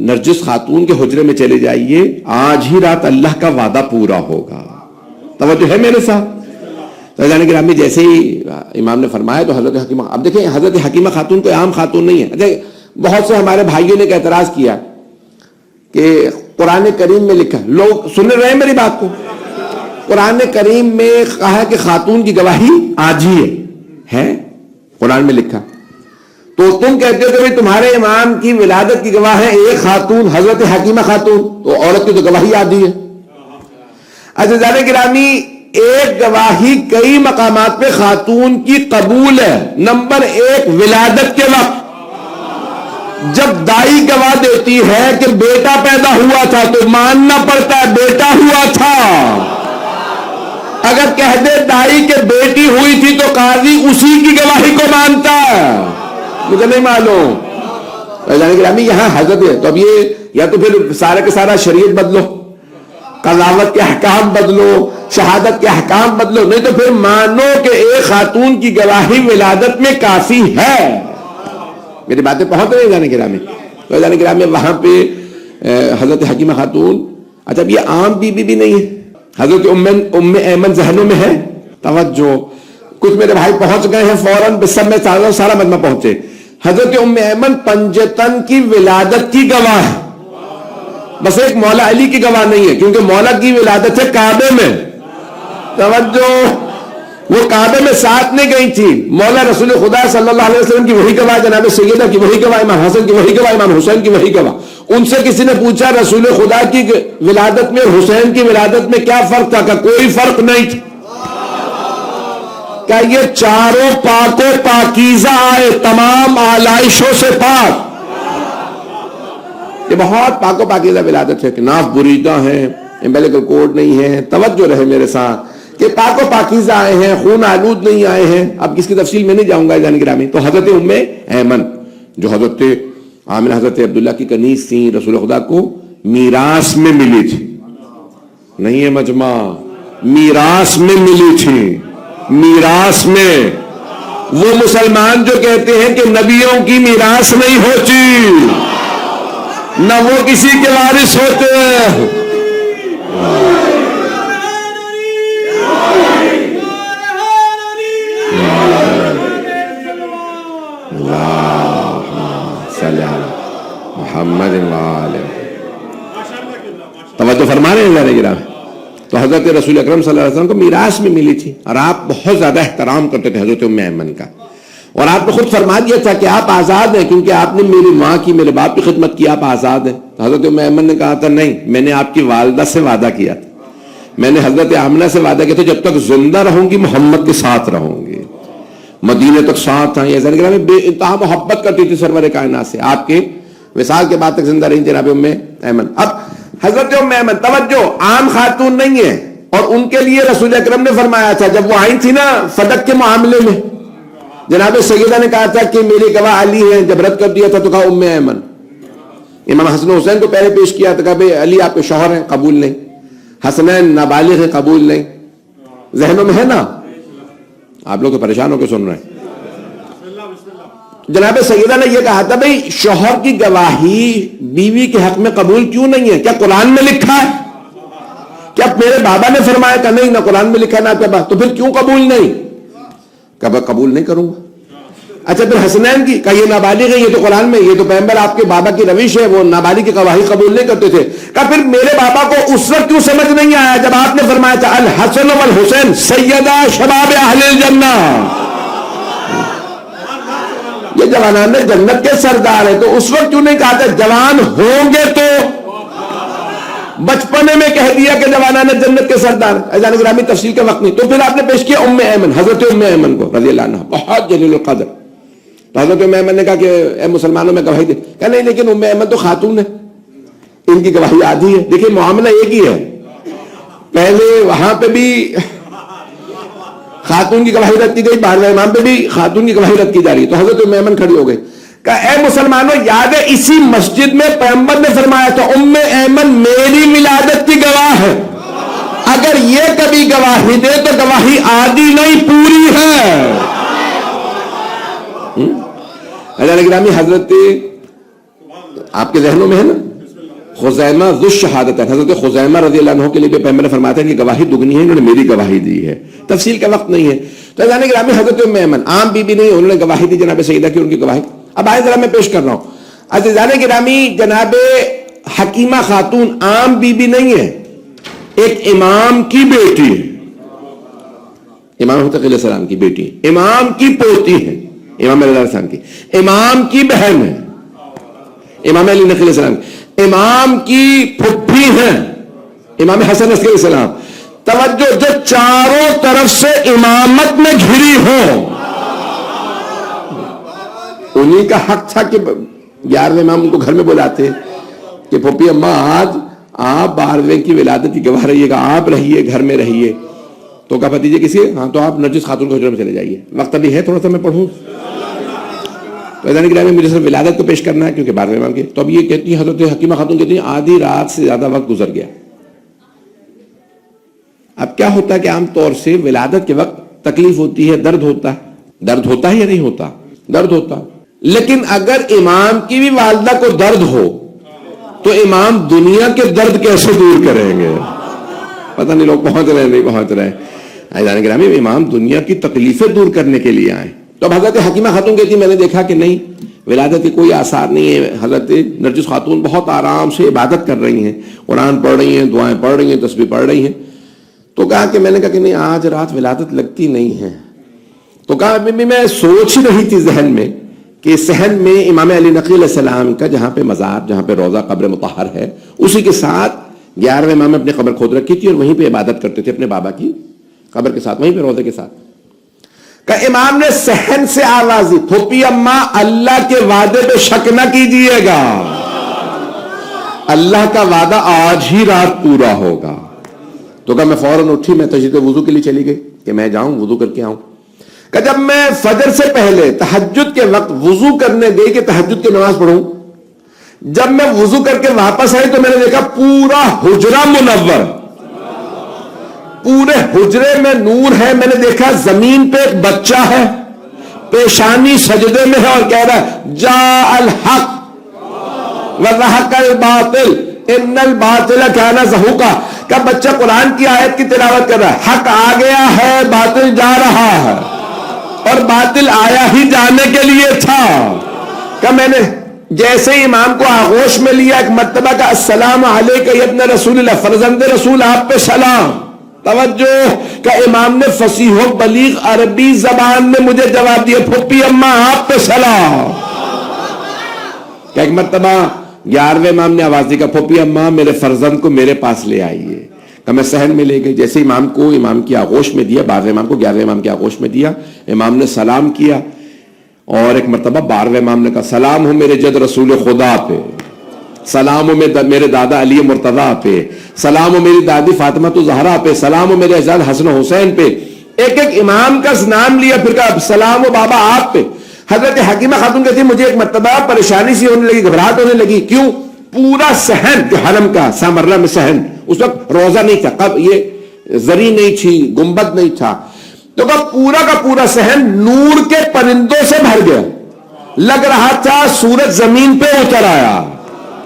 Speaker 1: نرجس خاتون کے حجرے میں چلے جائیے, آج ہی رات اللہ کا وعدہ پورا ہوگا. توجہ ہے میرے ساتھ؟ عزیزان گرامی, جیسے ہی امام نے فرمایا تو حضرت حکیمہ, اب دیکھیں حضرت حکیمہ خاتون کوئی عام خاتون نہیں ہے. بہت سے ہمارے بھائیوں نے اعتراض کیا کہ قرآن کریم میں لکھا, لوگ سن رہے ہیں میری بات کو, قرآن کریم میں کہا کہ خاتون کی گواہی آج ہی ہے, قرآن میں لکھا. تو تم کہتے ہو کہ بھائی تمہارے امام کی ولادت کی گواہ ہے ایک خاتون حضرت حکیمہ خاتون, تو عورت کی تو گواہی آدھی ہے. عزیزان گرامی, ایک گواہی کئی مقامات پہ خاتون کی قبول ہے. نمبر 1, ولادت کے وقت جب دائی گواہ دیتی ہے کہ بیٹا پیدا ہوا تھا تو ماننا پڑتا ہے بیٹا ہوا تھا. اگر کہہ دے دائی کہ بیٹی ہوئی تھی تو قاضی اسی کی گواہی کو مانتا ہے. مجھے نہیں معلوم. گرامی یہاں حضرت ہے, تو اب یہ یا تو پھر سارے کے سارا شریعت بدلو, قضاوت کے احکام بدلو, شہادت کے احکام بدلو, نہیں تو پھر مانو کہ ایک خاتون کی گواہی ولادت میں کافی ہے. میری باتیں پہنچ رہی ہیں جانے گرامی؟ تو جانے گرامی وہاں پہ حضرت حکیمہ خاتون, اچھا اب یہ عام بی بی بھی نہیں ہے, حضرت ام ایمن ذہنوں میں ہے. توجہ, کچھ میرے بھائی پہنچ گئے ہیں فوراً, سب میں سارا مجمع پہنچے. حضرت ام ایمن پنجتن کی ولادت کی گواہ ہے, بس ایک مولا علی کی گواہ نہیں ہے, کیونکہ مولا کی ولادت ہے کعبے میں. توجہ, وہ کعبے میں ساتھ نہیں گئی تھی. مولا رسول خدا صلی اللہ علیہ وسلم کی وہی گواہ, جناب سیدہ کی وہی گواہ, امام حسن کی وہی گواہ, امام حسین کی وہی گواہ. ان سے کسی نے پوچھا رسول خدا کی ولادت میں اور حسین کی ولادت میں کیا فرق تھا؟ کہ کوئی فرق نہیں تھا. کہ یہ چاروں پاک و پاکیزہ آئے, تمام آلائشوں سے پاک. یہ بہت پاک و پاکیزہ ولادت ہے کہ ناف بریدہ ہیں, امبیلیکل کورڈ نہیں ہے. توجہ رہے میرے ساتھ کہ پاک و پاکیزہ آئے ہیں, خون آلود نہیں آئے ہیں. اب کس کی تفصیل میں نہیں جاؤں گا جان گرامی. تو حضرت ام ایمن جو حضرت آمنہ حضرت عبداللہ کی کنیز تھیں, رسول خدا کو میراث میں ملی تھی. نہیں ہے مجمع, میراث میں ملی تھی, میراث میں. وہ مسلمان جو کہتے ہیں کہ نبیوں کی میراث نہیں ہوتی، نہ وہ کسی کے وارث ہوتے ہیں. محمد توجہ فرما رہے ہیں اللہ نے گرام. تو حضرت رسول اکرم صلی اللہ علیہ وسلم کو میراث میں ملی تھی، اور آپ بہت زیادہ احترام کرتے تھے حضرت ام ایمن کا، اور آپ نے خود فرما دیا تھا کہ آپ آزاد ہیں، کیونکہ آپ نے میری ماں کی، میرے باپ کی خدمت کی، آپ آزاد ہیں. تو حضرت ام ایمن نے کہا تھا نہیں، میں نے آپ کی والدہ سے وعدہ کیا تھا، میں نے حضرت آمنہ سے وعدہ کیا تھا جب تک زندہ رہوں گی محمد کے ساتھ رہوں گی، مدینے تک ساتھ ہیں. یہ زنگرہ میں بے انتہا محبت کرتی تھی سرور کائنات سے، آپ کے وصال کے بعد تک زندہ رہی جناب ام ایمن. اب حضرت ام ایمن توجہ عام خاتون نہیں ہے، اور ان کے لیے رسول اکرم نے فرمایا تھا جب وہ آئی تھی نا فدق کے معاملے میں، جناب سیدہ نے کہا تھا کہ میرے گواہ علی ہیں، جب رد کر دیا تھا تو کہا ام ایمن. امام حسن حسین کو پہلے پیش کیا تو کہا بھئی علی آپ کے شوہر ہیں، قبول نہیں. حسنین نابالغ ہیں، قبول نہیں. ذہنوں میں ہے نا، آپ لوگ تو پریشان ہو کے سن رہے ہیں. جناب سیدہ نے یہ کہا تھا بھئی شوہر کی گواہی بیوی کے حق میں قبول کیوں نہیں ہے؟ کیا قرآن میں لکھا ہے؟ کیا میرے بابا نے فرمایا کہ نہیں، نہ قرآن میں لکھا نہ کیا، تو پھر کیوں قبول نہیں؟ کہا قبول نہیں کروں گا. اچھا پھر حسنین کی، کہا یہ نابالغ ہے، یہ تو قرآن میں، یہ تو پیغمبر آپ کے بابا کی روش ہے، وہ نابالغ کی گواہی قبول نہیں کرتے تھے. کہا پھر میرے بابا کو اس وقت کیوں سمجھ نہیں آیا جب آپ نے فرمایا تھا الحسن والحسین سیدہ شباب اہل الجنہ، یہ جوانان جنت کے سردار ہیں، تو اس وقت کیوں نہیں کہا تھا جوان ہوں گے تو؟ بچپنے میں کہہ دیا کہ جوانان جنت کے سردار. اذان گرامی تفصیل کا وقت نہیں. تو پھر آپ نے پیش کیا ام ایمن، حضرت ام ایمن کو رضی اللہ عنہ، بہت جلیل القدر. تو حضرت ام ایمن نے کہا کہ اے مسلمانوں میں گواہی دے. کہا نہیں لیکن ام ایمن تو خاتون ہے، ان کی گواہی آدھی ہے. دیکھیں معاملہ ایک ہی ہے، پہلے وہاں پہ بھی خاتون کی گواہی رد کی گئی، بارہویں امام پہ بھی خاتون کی گواہی رد کی جا رہی ہے. تو حضرت ام ایمن کھڑی ہو گئی. کہا اے مسلمانوں یاد ہے اسی مسجد میں پیغمبر نے فرمایا تھا ام ایمن میری ولادت کی گواہ ہے، اگر یہ کبھی گواہی دے تو گواہی آدھی نہیں پوری ہے. گرامی حضرت آپ کے ذہنوں میں ہے نا خزیمہ ذو الشہادت، حضرت خزیمہ رضی اللہ عنہ کے لیے پیغمبر نے فرمایا تھا کہ گواہی دگنی ہے، انہوں نے میری گواہی دی ہے. تفصیل کا وقت نہیں ہے. تو گرامی حضرت ام ایمن عام بی بی نہیں، انہوں نے گواہی دی جناب سیدہ کی، ان کی گواہی. اب آئے ذرا میں پیش کر رہا ہوں. عزیزان گرامی جناب حکیمہ خاتون عام بی بی نہیں ہے، ایک امام کی بیٹی ہے، امام حسین علیہ السلام کی بیٹی ہے، امام کی پوتی ہے، امام علیہ السلام کی، امام کی بہن ہے، امام علی نقی علیہ السلام کی، امام کی پھپھی ہیں، امام حسن علیہ السلام. توجہ جو چاروں طرف سے امامت میں گھری ہوں، انہی کا حق تھا کہ 11ویں امام ان کو گھر میں بلاتے کہ پھوپھی اماں آج آپ 12ویں کی ولادت کی گواہ رہیے گا، آپ رہیے گھر میں رہیے. تو کہا بھتیجے کسی ہاں تو آپ نرجس خاتون کو حجرے میں چلے جائیے. وقت ابھی ہے تھوڑا سا میں پڑھوں. تو اذان کی مجھے صرف ولادت کو پیش کرنا ہے کیونکہ 12ویں امام کی. تو اب یہ کہتی ہیں حضرت حکیمہ خاتون کہتی ہیں آدھی رات سے زیادہ وقت گزر گیا. اب کیا ہوتا ہے کہ عام طور سے ولادت کے وقت تکلیف ہوتی ہے، درد ہوتا ہے، درد ہوتا ہے یا نہیں ہوتا؟ درد ہوتا. لیکن اگر امام کی بھی والدہ کو درد ہو تو امام دنیا کے درد کیسے دور کریں گے؟ پتہ نہیں لوگ پہنچ رہے ہیں نہیں پہنچ رہے ہیں. گرامی امام دنیا کی تکلیفیں دور کرنے کے لیے آئے. تو اب حضرت حکیمہ خاتون کہتی میں نے دیکھا کہ نہیں ولادت کی کوئی آثار نہیں ہے. حضرت نرجس خاتون بہت آرام سے عبادت کر رہی ہیں، قرآن پڑھ رہی ہیں، دعائیں پڑھ رہی ہیں، تسبیح پڑھ رہی ہیں. تو کہا کہ میں نے کہا کہ نہیں آج رات ولادت لگتی نہیں ہے. تو کہا میں سوچ رہی تھی ذہن میں کہ صحن میں امام علی نقی علیہ السلام کا جہاں پہ مزار، جہاں پہ روضہ قبر مطہر ہے، اسی کے ساتھ 11ویں امام نے اپنی قبر کھود رکھی تھی اور وہیں پہ عبادت کرتے تھے اپنے بابا کی قبر کے ساتھ، وہیں پہ روضے کے ساتھ. کہ امام نے صحن سے آواز دی پھوپھی اماں اللہ کے وعدے پہ شک نہ کیجیے گا، اللہ کا وعدہ آج ہی رات پورا ہوگا. تو کہا میں فوراً اٹھی، میں تجدید وضو کے لیے چلی گئی کہ میں جاؤں وضو کر کے آؤں. کہ جب میں فجر سے پہلے تہجد کے وقت وضو کرنے گئی کہ تہجد کی نماز پڑھوں، جب میں وضو کر کے واپس آئی تو میں نے دیکھا پورا حجرہ منور، پورے حجرے میں نور ہے. میں نے دیکھا زمین پہ ایک بچہ ہے، پیشانی سجدے میں ہے اور کہہ رہا ہے جاء الحق وزہق الباطل ان الباطل کان زہوقا. کہ بچہ قرآن کی آیت کی تلاوت کر رہا ہے، حق آ گیا ہے، باطل جا رہا ہے، اور باطل آیا ہی جانے کے لیے تھا. کہ میں نے جیسے امام کو آغوش میں لیا ایک مرتبہ کا السلام علیکہ یا ابن رسول اللہ، فرزند رسول آپ پہ سلام. توجہ کہ امام نے فصیح و بلیغ عربی زبان میں مجھے جواب دیا، پھپھی اماں آپ پہ سلام. کہ ایک مرتبہ 11ویں امام نے آواز دی کہ پھپھی اماں میرے فرزند کو میرے پاس لے آئیے. کہ میں صحن میں لے گئی، جیسے امام کو امام کی آغوش میں دیا، 12ویں امام کو 11ویں امام کی آغوش میں دیا، امام نے سلام کیا. اور ایک مرتبہ 12ویں امام نے کہا سلام ہو میرے جد رسول خدا پہ، سلام ہو میرے دادا علی مرتضیٰ پہ، سلام ہو میری دادی فاطمہ زہرا پہ، سلام ہو میرے اجداد حسن و حسین پہ. ایک ایک امام کا نام لیا، پھر کہا سلام ہو بابا آپ پہ. حضرت حکیمہ خاتون کہتی مجھے ایک مرتبہ پریشانی سی ہونے لگی، گھبراہٹ ہونے لگی. کیوں؟ پورا صحن جو حرم کا سامرہ میں صحن، اس وقت روزہ نہیں تھا، کب یہ زری نہیں تھی، گنبد نہیں تھا، تو پورا کا پورا صحن نور کے پرندوں سے بھر گیا. لگ رہا تھا سورج زمین پہ اتر آیا،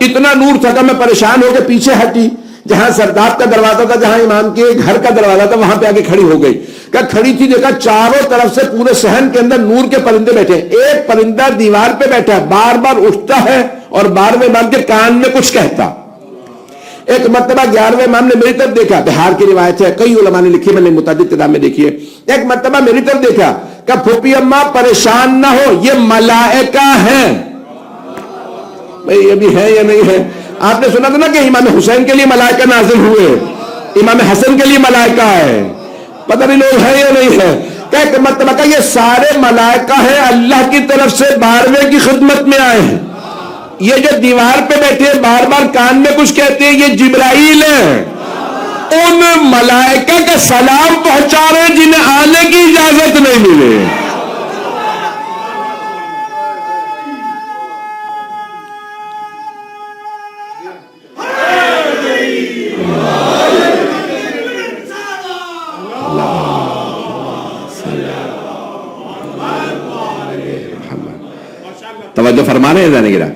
Speaker 1: اتنا نور تھا. کہ میں پریشان ہو کے پیچھے ہٹی، جہاں سرداب کا دروازہ تھا، جہاں امام کے گھر کا دروازہ تھا، وہاں پہ آگے کھڑی ہو گئی. کہ کھڑی تھی، دیکھا چاروں طرف سے پورے صحن کے اندر نور کے پرندے بیٹھے. ایک پرندہ دیوار پہ بیٹھا ہے، بار بار اٹھتا ہے اور 12ویں امام کے کان میں کچھ کہتا. ایک مرتبہ 11ویں امام نے میری طرف دیکھا، بہار کی روایت ہے، کئی علماء نے لکھی، میں نے متعدد کتاب میں دیکھی ہے. ایک مرتبہ میری طرف دیکھا کہ پھوپھی اماں پریشان نہ ہو، یہ ملائکہ ہیں. بھئی یہ بھی ہے یا نہیں ہے؟ آپ نے سنا تھا نا کہ امام حسین کے لیے ملائکہ نازل ہوئے، امام حسن کے لیے ملائکہ ہے، پتہ نہیں لوگ ہیں یا نہیں ہے. کہ ایک مرتبہ کہ یہ سارے ملائکہ ہیں، اللہ کی طرف سے 12ویں کی خدمت میں آئے ہیں. یہ جو دیوار پہ بیٹھے بار بار کان میں کچھ کہتے ہیں، یہ جبرائیل ہیں، ان ملائکہ کا سلام پہنچا رہے جنہیں آنے کی اجازت نہیں ملے. توجہ فرما رہے ہیں جانے گرا.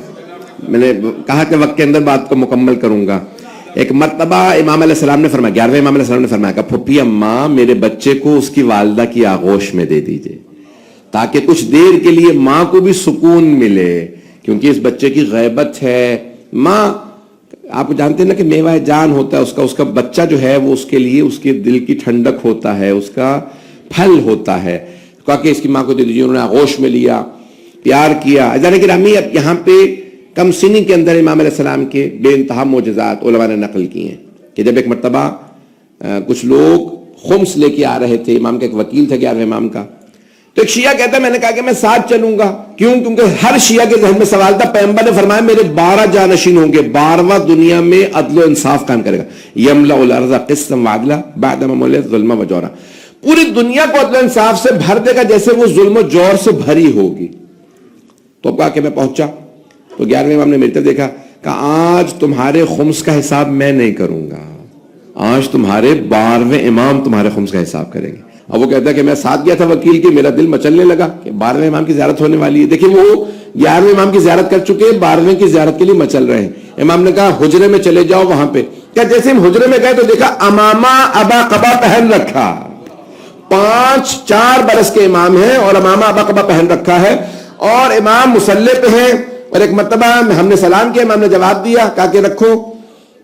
Speaker 1: میں نے کہا کہ وقت کے اندر بات کو مکمل کروں گا. ایک مرتبہ امام علیہ السلام نے فرمایا، 11ویں امام علیہ السلام نے فرمایا کہ پھپھی اماں میرے بچے کو اس کی والدہ کی آغوش میں دے دیجئے، تاکہ کچھ دیر کے لیے ماں کو بھی سکون ملے، کیونکہ اس بچے کی غیبت ہے. ماں آپ جانتے ہیں نا کہ میوہ جان ہوتا ہے اس کا بچہ جو ہے وہ اس کے لیے اس کے دل کی ٹھنڈک ہوتا ہے، اس کا پھل ہوتا ہے. کہا کہ اس کی ماں کو دے دیجیے. انہوں نے آغوش میں لیا، پیار کیا. اجانے گرامی اب یہاں پہ کم سنی کے اندر امام علیہ السلام کے بے انتہا معجزات علماء نے نقل کی ہیں. کہ جب ایک مرتبہ کچھ لوگ خمس لے کے آ رہے تھے، امام کا ایک وکیل تھا 11ویں امام کا، تو ایک شیعہ کہتا ہے میں نے کہا کہ میں ساتھ چلوں گا. کیوں؟ کیونکہ ہر شیعہ کے ذہن میں سوال تھا، پیغمبر نے فرمایا میرے 12 جانشین ہوں گے، 12واں دنیا میں عدل و انصاف قائم کرے گا. یملأ الارض قسطا وعدلا بعد ما ملئت ظلما وجورا. پوری دنیا کو عدل و انصاف سے بھر دے گا جیسے وہ ظلم و جور سے بھری ہوگی. تو اب کہا کہ میں پہنچا تو 11ویں امام نے میری طرف دیکھا کہ آج تمہارے خمس کا حساب میں نہیں کروں گا، آج تمہارے 12ویں امام تمہارے خمس کا حساب کریں گے. اب وہ کہتا ہے کہ میں ساتھ گیا تھا وکیل کے، میرا دل مچلنے لگا کہ 12ویں امام کی زیارت ہونے والی ہے. دیکھیں وہ 11ویں امام کی زیارت کر چکے ہیں، 12ویں کی زیارت کے لیے مچل رہے ہیں. امام نے کہا حجرے میں چلے جاؤ وہاں پہ. کیا جیسے ہم حجرے میں گئے تو دیکھا امامہ ابا قبا پہن رکھا، 4 برس کے امام ہیں اور امامہ ابا قبا پہن رکھا ہے، اور امام مصلی پہ ہیں. اور ایک مرتبہ ہم نے سلام کیا، امام نے جواب دیا، کہا کہ رکھو.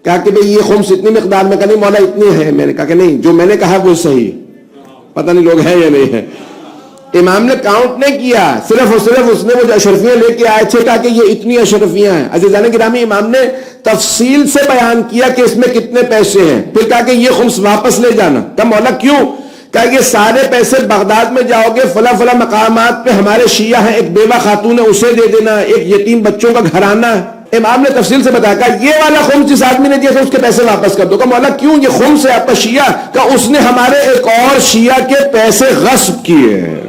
Speaker 1: کہا کہ بھئی یہ خمس اتنی مقدار میں، کہا نہیں مولا اتنی ہے. میں نے کہا کہ نہیں، جو میں نے کہا وہ صحیح. پتہ نہیں لوگ ہیں یا نہیں ہے. امام نے کاؤنٹ نہیں کیا، صرف اور صرف اس نے وہ جو اشرفیاں لے کے آئے تھے کہا کہ یہ اتنی اشرفیاں ہیں. عزیزان گرامی امام نے تفصیل سے بیان کیا کہ اس میں کتنے پیسے ہیں. پھر کہا کہ یہ خمس واپس لے جانا. کہا مولا کیوں؟ کہ یہ سارے پیسے بغداد میں جاؤ گے فلاں فلاں مقامات پہ ہمارے شیعہ ہیں، ایک بیوہ خاتون ہے اسے دے دینا، ایک یتیم بچوں کا گھرانہ ہے. امام نے تفصیل سے بتایا کہ یہ والا خمس جس آدمی نے دیا تھا اس کے پیسے واپس کر دو. کہ مولا کیوں؟ یہ خمس ہے آپ کا شیعہ. کہ اس نے ہمارے ایک اور شیعہ کے پیسے غصب کیے ہیں،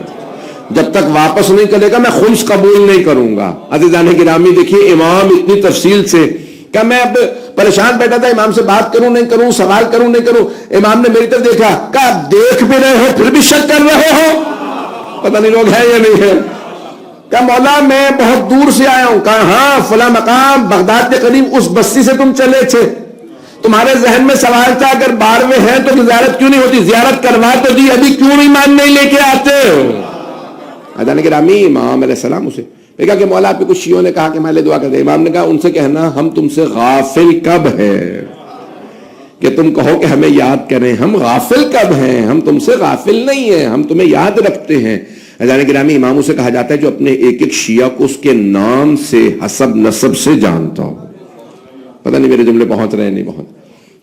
Speaker 1: جب تک واپس نہیں کرے گا میں خمس قبول نہیں کروں گا. عزیزان گرامی دیکھیے امام اتنی تفصیل سے کہ میں اب پریشان بیٹھا تھا امام سے بات کروں نہیں کروں، سوال کروں نہیں کروں. امام نے میری طرف دیکھا کہ آپ دیکھ بھی رہے ہو پھر بھی شک کر رہے ہو. پتہ نہیں لوگ ہیں یا نہیں ہے. کہا مولا میں بہت دور سے آیا ہوں. کہا ہاں فلاں مقام بغداد کے قریب اس بستی سے تم چلے تھے. تمہارے ذہن میں سوال تھا اگر 12ویں ہیں تو زیارت کیوں نہیں ہوتی؟ زیارت کروا تو دی, ابھی کیوں ایمان نہیں لے کے آتے؟ اذان گرامی امام علیہ السلام اسے کہا کہ مولا آپ کے کچھ شیعوں نے کہا کہ میں دعا کر دے. امام نے کہا ان سے کہنا ہم تم سے غافل کب ہے کہ تم کہو کہ ہمیں یاد کریں. ہم غافل کب ہیں؟ ہم تم سے غافل نہیں ہیں, ہم تمہیں یاد رکھتے ہیں. اذان گرامی اماموں سے کہا جاتا ہے جو اپنے ایک ایک شیعہ کو اس کے نام سے حسب نسب سے جانتا ہو. پتہ نہیں میرے جملے پہنچ رہے ہیں نہیں پہنچ.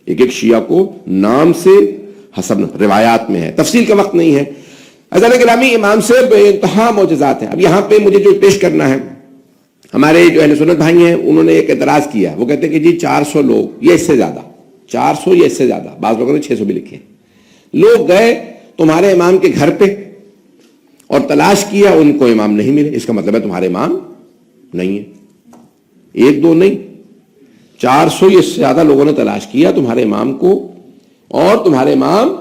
Speaker 1: ایک ایک شیعہ کو نام سے حسب روایات میں ہے, تفصیل کا وقت نہیں ہے. اذان گرامی امام سے بے انتہا معجزات ہیں. اب یہاں پہ مجھے جو پیش کرنا ہے, ہمارے جو اہل سنت بھائی ہیں انہوں نے ایک اعتراض کیا. وہ کہتے ہیں کہ جی 400 لوگ یا اس سے زیادہ, 400 یا اس سے زیادہ, بعض لوگوں نے 600 بھی لکھے, لوگ گئے تمہارے امام کے گھر پہ اور تلاش کیا, ان کو امام نہیں ملے. اس کا مطلب ہے تمہارے امام نہیں ہے. ایک دو نہیں, 400 یا اس سے زیادہ لوگوں نے تلاش کیا تمہارے امام کو اور تمہارے امام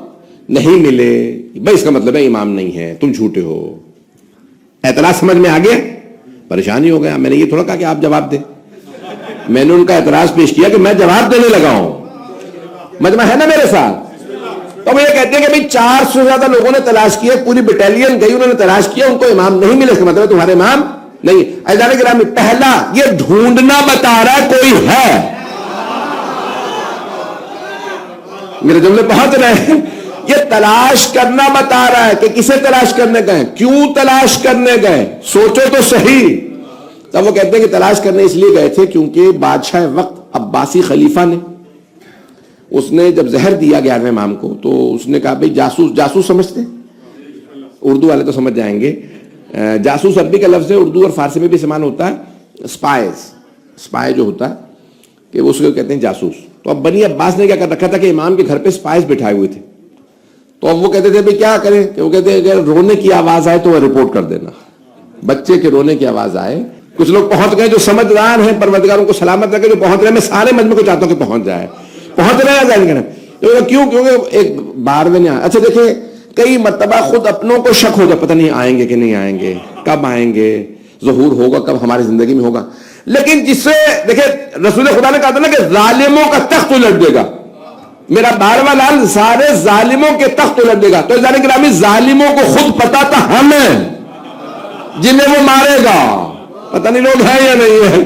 Speaker 1: نہیں ملے. بھائی اس کا مطلب ہے امام نہیں ہے, تم جھوٹے ہو. اعتراض سمجھ میں آ گیا؟ پریشانی ہو گیا. میں نے یہ تھوڑا کہا کہ آپ جواب دیں, میں نے ان کا اعتراض پیش کیا کہ میں جواب دینے لگا ہوں. مجمع ہے نا میرے ساتھ؟ تو وہ یہ کہتے ہیں کہ بھائی 400 سے زیادہ لوگوں نے تلاش کیا, پوری بٹالین گئی, انہوں نے تلاش کیا, ان کو امام نہیں ملے. اس کا مطلب ہے تمہارے امام نہیں. اذان گرامی پہلا یہ ڈھونڈنا بتا رہا ہے کوئی ہے. میرے جملے پہنچ رہے ہیں؟ یہ تلاش کرنا بتا رہا ہے کہ کسے تلاش کرنے گئے, کیوں تلاش کرنے گئے, سوچو تو صحیح. تب وہ کہتے ہیں کہ تلاش کرنے اس لیے گئے تھے کیونکہ بادشاہ وقت عباسی خلیفہ نے, اس نے جب زہر دیا 11ویں امام کو تو اس نے کہا بھئی جاسوس, جاسوس سمجھتے, اردو والے تو سمجھ جائیں گے. جاسوس عربی کا لفظ ہے, اردو اور فارسی میں بھی استعمال ہوتا ہے. اسپائز, اسپائی جو ہوتا ہے کہ اس کو کہتے ہیں جاسوس. تو اب بنی عباس نے کیا کر رکھا تھا کہ امام کے گھر پہ اسپائز بٹھائے ہوئے تھے. تو اب وہ کہتے تھے بھئی کیا کریں, کہ وہ کہتے ہیں اگر رونے کی آواز آئے تو وہ رپورٹ کر دینا, بچے کے رونے کی آواز آئے. کچھ لوگ پہنچ گئے جو سمجھدار ہیں, پروردگاروں کو سلامت رکھے, جو پہنچ رہے. میں سارے مجمع کو چاہتا ہوں کہ پہنچ جائے, پہنچ رہے ہیں ظاہر کریں. کیوں؟ کیونکہ ایک 12ویں نہیں آئے. اچھا دیکھیں کئی مرتبہ خود اپنوں کو شک ہو جائے, پتہ نہیں آئیں گے کہ نہیں آئیں گے, کب آئیں گے, ظہور ہوگا کب ہماری زندگی میں ہوگا. لیکن جس سے دیکھیں رسول خدا نے کہا تھا نا کہ ظالموں کا تخت الٹ دے گا, میرا 12واں لال سارے ظالموں کے تخت الٹ دے گا. تو اذان گرامی ظالموں کو خود پتا تھا ہمیں جنہیں وہ مارے گا. پتہ نہیں لوگ ہیں یا نہیں ہے.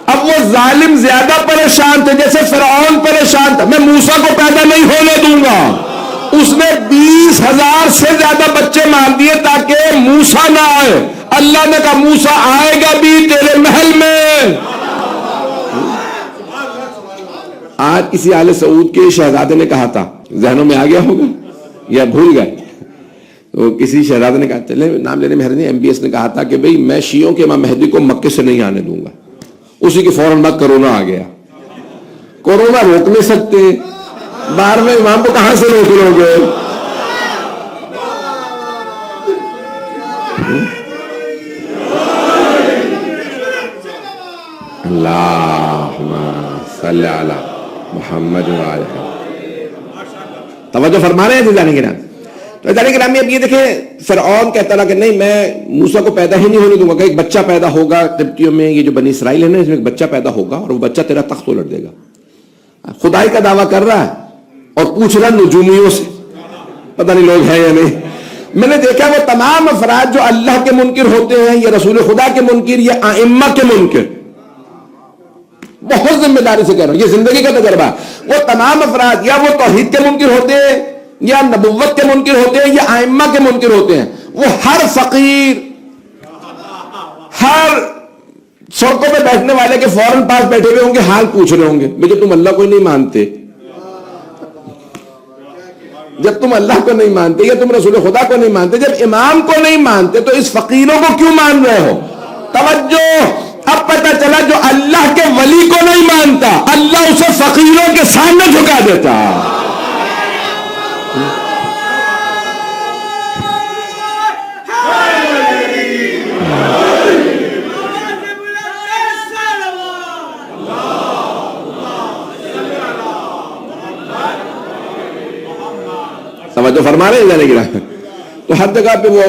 Speaker 1: اب وہ ظالم زیادہ پریشان تھے جیسے فرعون پریشان تھا. میں موسیٰ کو پیدا نہیں ہونے دوں گا. اس نے 20,000 سے زیادہ بچے مار دیے تاکہ موسیٰ نہ آئے. اللہ نے کہا موسیٰ آئے گا بھی تیرے محل میں. آج کسی آل سعود کے شہزادے نے کہا تھا, ذہنوں میں آ گیا ہوگا یا بھول گئے, تو کسی شہزادے نے کہا, چلے نام لینے میں حرج نہیں, MBS نے کہا تھا کہ بھئی میں شیعوں کے امام مہدی کو مکے سے نہیں آنے دوں گا. اسی کے فوراً بعد کرونا آ گیا. کورونا روک نہیں سکتے, 12ویں امام کو کہاں سے روک لو گے؟ اللہم صلی علی محمد وعلیہ. توجہ فرما رہے ہیں جانے کے نام. تو جانے کے نام میں اب یہ دیکھیں فرعون کہتا رہا کہ نہیں میں موسیٰ کو پیدا ہی نہیں ہونے دوں گا, کہ ایک بچہ پیدا ہوگا قبطیوں میں, یہ جو بنی اسرائیل ہے نا اس میں ایک بچہ پیدا ہوگا اور وہ بچہ تیرا تخت الٹ دے گا. خدائی کا دعویٰ کر رہا ہے اور پوچھ رہا نجومیوں سے, پتہ نہیں لوگ ہیں یا نہیں. میں نے دیکھا وہ تمام افراد جو اللہ کے منکر ہوتے ہیں یا رسول خدا کے منکر یا ائمہ کے منکر, بہت ذمہ داری سے کہہ رہا ہوں, یہ زندگی کا تجربہ ہے. وہ تمام افراد یا وہ توحید کے منکر ہوتے ہیں یا نبوت کے منکر ہوتے ہیں یا ائمہ کے منکر ہوتے ہیں, وہ ہر فقیر, ہر سڑکوں پہ بیٹھنے والے کے فوراً پاس بیٹھے ہوئے ہوں گے, حال پوچھ رہے ہوں گے جب تم اللہ کو نہیں مانتے, جب تم اللہ کو نہیں مانتے یا تم رسول خدا کو نہیں مانتے, جب امام کو نہیں مانتے تو اس فقیروں کو کیوں مان رہے ہو؟ توجہ, اب پتہ چلا جو اللہ کے ولی کو نہیں مانتا اللہ اسے فقیروں کے سامنے جھکا دیتا. توجہ فرما رہے ہیں جانے کی راہ. تو ہر جگہ پہ وہ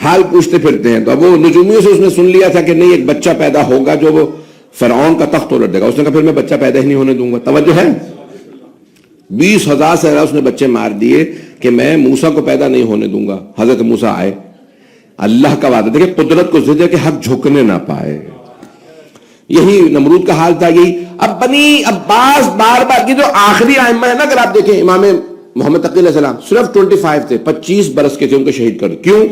Speaker 1: حال پوچھتے پھرتے ہیں. تو اب وہ نجومیوں سے اس نے سن لیا تھا کہ نہیں ایک بچہ پیدا ہوگا جو وہ فرعون کا تخت الٹ دے گا. اس نے کہا پھر میں بچہ پیدا ہی نہیں ہونے دوں گا. توجہ ہے, 20,000 سے زیادہ اس نے بچے مار دیے کہ میں موسیٰ کو پیدا نہیں ہونے دوں گا. حضرت موسیٰ آئے, اللہ کا وعدہ دیکھیں, قدرت کو ضد ہے کہ حق جھکنے نہ پائے. یہی نمرود کا حال تھا. یہی اب بنی عباس بار بار کی جو آخری ائمہ ہے نا, اگر آپ دیکھیں امام محمد تقی علیہ السلام صرف 25 تھے, 25 برس کے تھے, ان کو شہید کر دیا. کیوں؟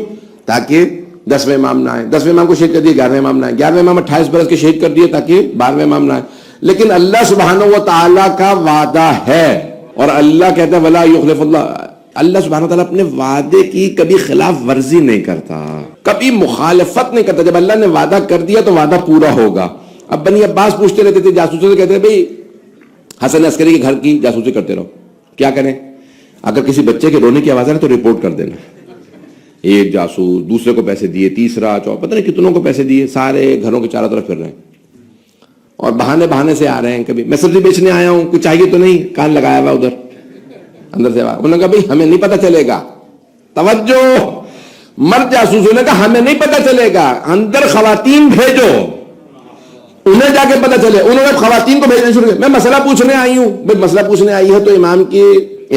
Speaker 1: تاکہ 10ویں امام نہ آئے. 10ویں امام کو شہید کر دیے, 11ویں امام نہ آئے. 11ویں امام 28 برس کے شہید کر دیے تاکہ 12ویں امام نہ آئے. لیکن اللہ سبحانہ و تعالیٰ کا وعدہ ہے, اور اللہ کہتا ہے ولا یخلف اللہ, اللہ سبحانہ وتعالیٰ اپنے وعدے کی کبھی خلاف ورزی نہیں کرتا, کبھی مخالفت نہیں کرتا. جب اللہ نے وعدہ کر دیا تو وعدہ پورا ہوگا. اب بنی عباس پوچھتے رہتے تھے جاسوسوں سے, کہتے ہیں بھئی حسن عسکری کے گھر کی جاسوسی کرتے رہو, کیا کریں؟ اگر کسی بچے کے رونے کی آواز ہے تو رپورٹ کر دینا. ایک جاسوس, دوسرے کو پیسے دیے, تیسرا, چوتھا, پتہ نہیں کتنوں کو پیسے دیے, سارے گھروں کے چاروں طرف پھر رہے ہیں اور بہانے سے آ رہے ہیں. کبھی میں سبزی بیچنے آیا ہوں, کچھ چاہیے تو نہیں, کان لگایا ہوا ادھر اندر سے. انہوں نے کہا بھئی ہمیں نہیں پتہ چلے گا. توجہ, مرد جاسوسوں نے کہا ہمیں نہیں پتہ چلے گا, اندر خواتین بھیجو, انہیں جا کے پتہ چلے. انہوں نے خواتین کو بھیجنے شروع کیا. میں مسئلہ پوچھنے آئی ہوں. بھئی مسئلہ پوچھنے آئی ہے تو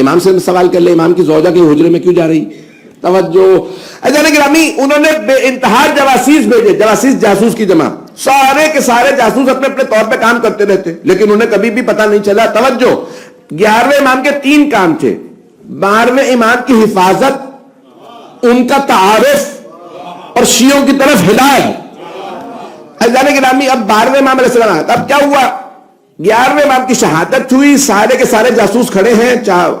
Speaker 1: امام سے سوال کر لے, امام کی زوجہ کے حجرے میں کیوں جا رہی. توجہ. اجانے گرامی, انہوں نے بے انتہا جواسیس بھیجے. جواسیس جاسوس کی جمع, سارے کے سارے جاسوس اپنے اپنے طور پہ کام کرتے رہتے, لیکن انہیں کبھی بھی پتہ نہیں چلا. توجہ, 11ویں امام کے 3 کام تھے. 12ویں امام کی حفاظت, ان کا تعارف, اور شیعوں کی طرف ہدایت. جانے گرامی, اب 12ویں امام علیہ السلام آیا. اب کیا ہوا, 11ویں امام کی شہادت ہوئی, سارے کے سارے جاسوس کھڑے ہیں,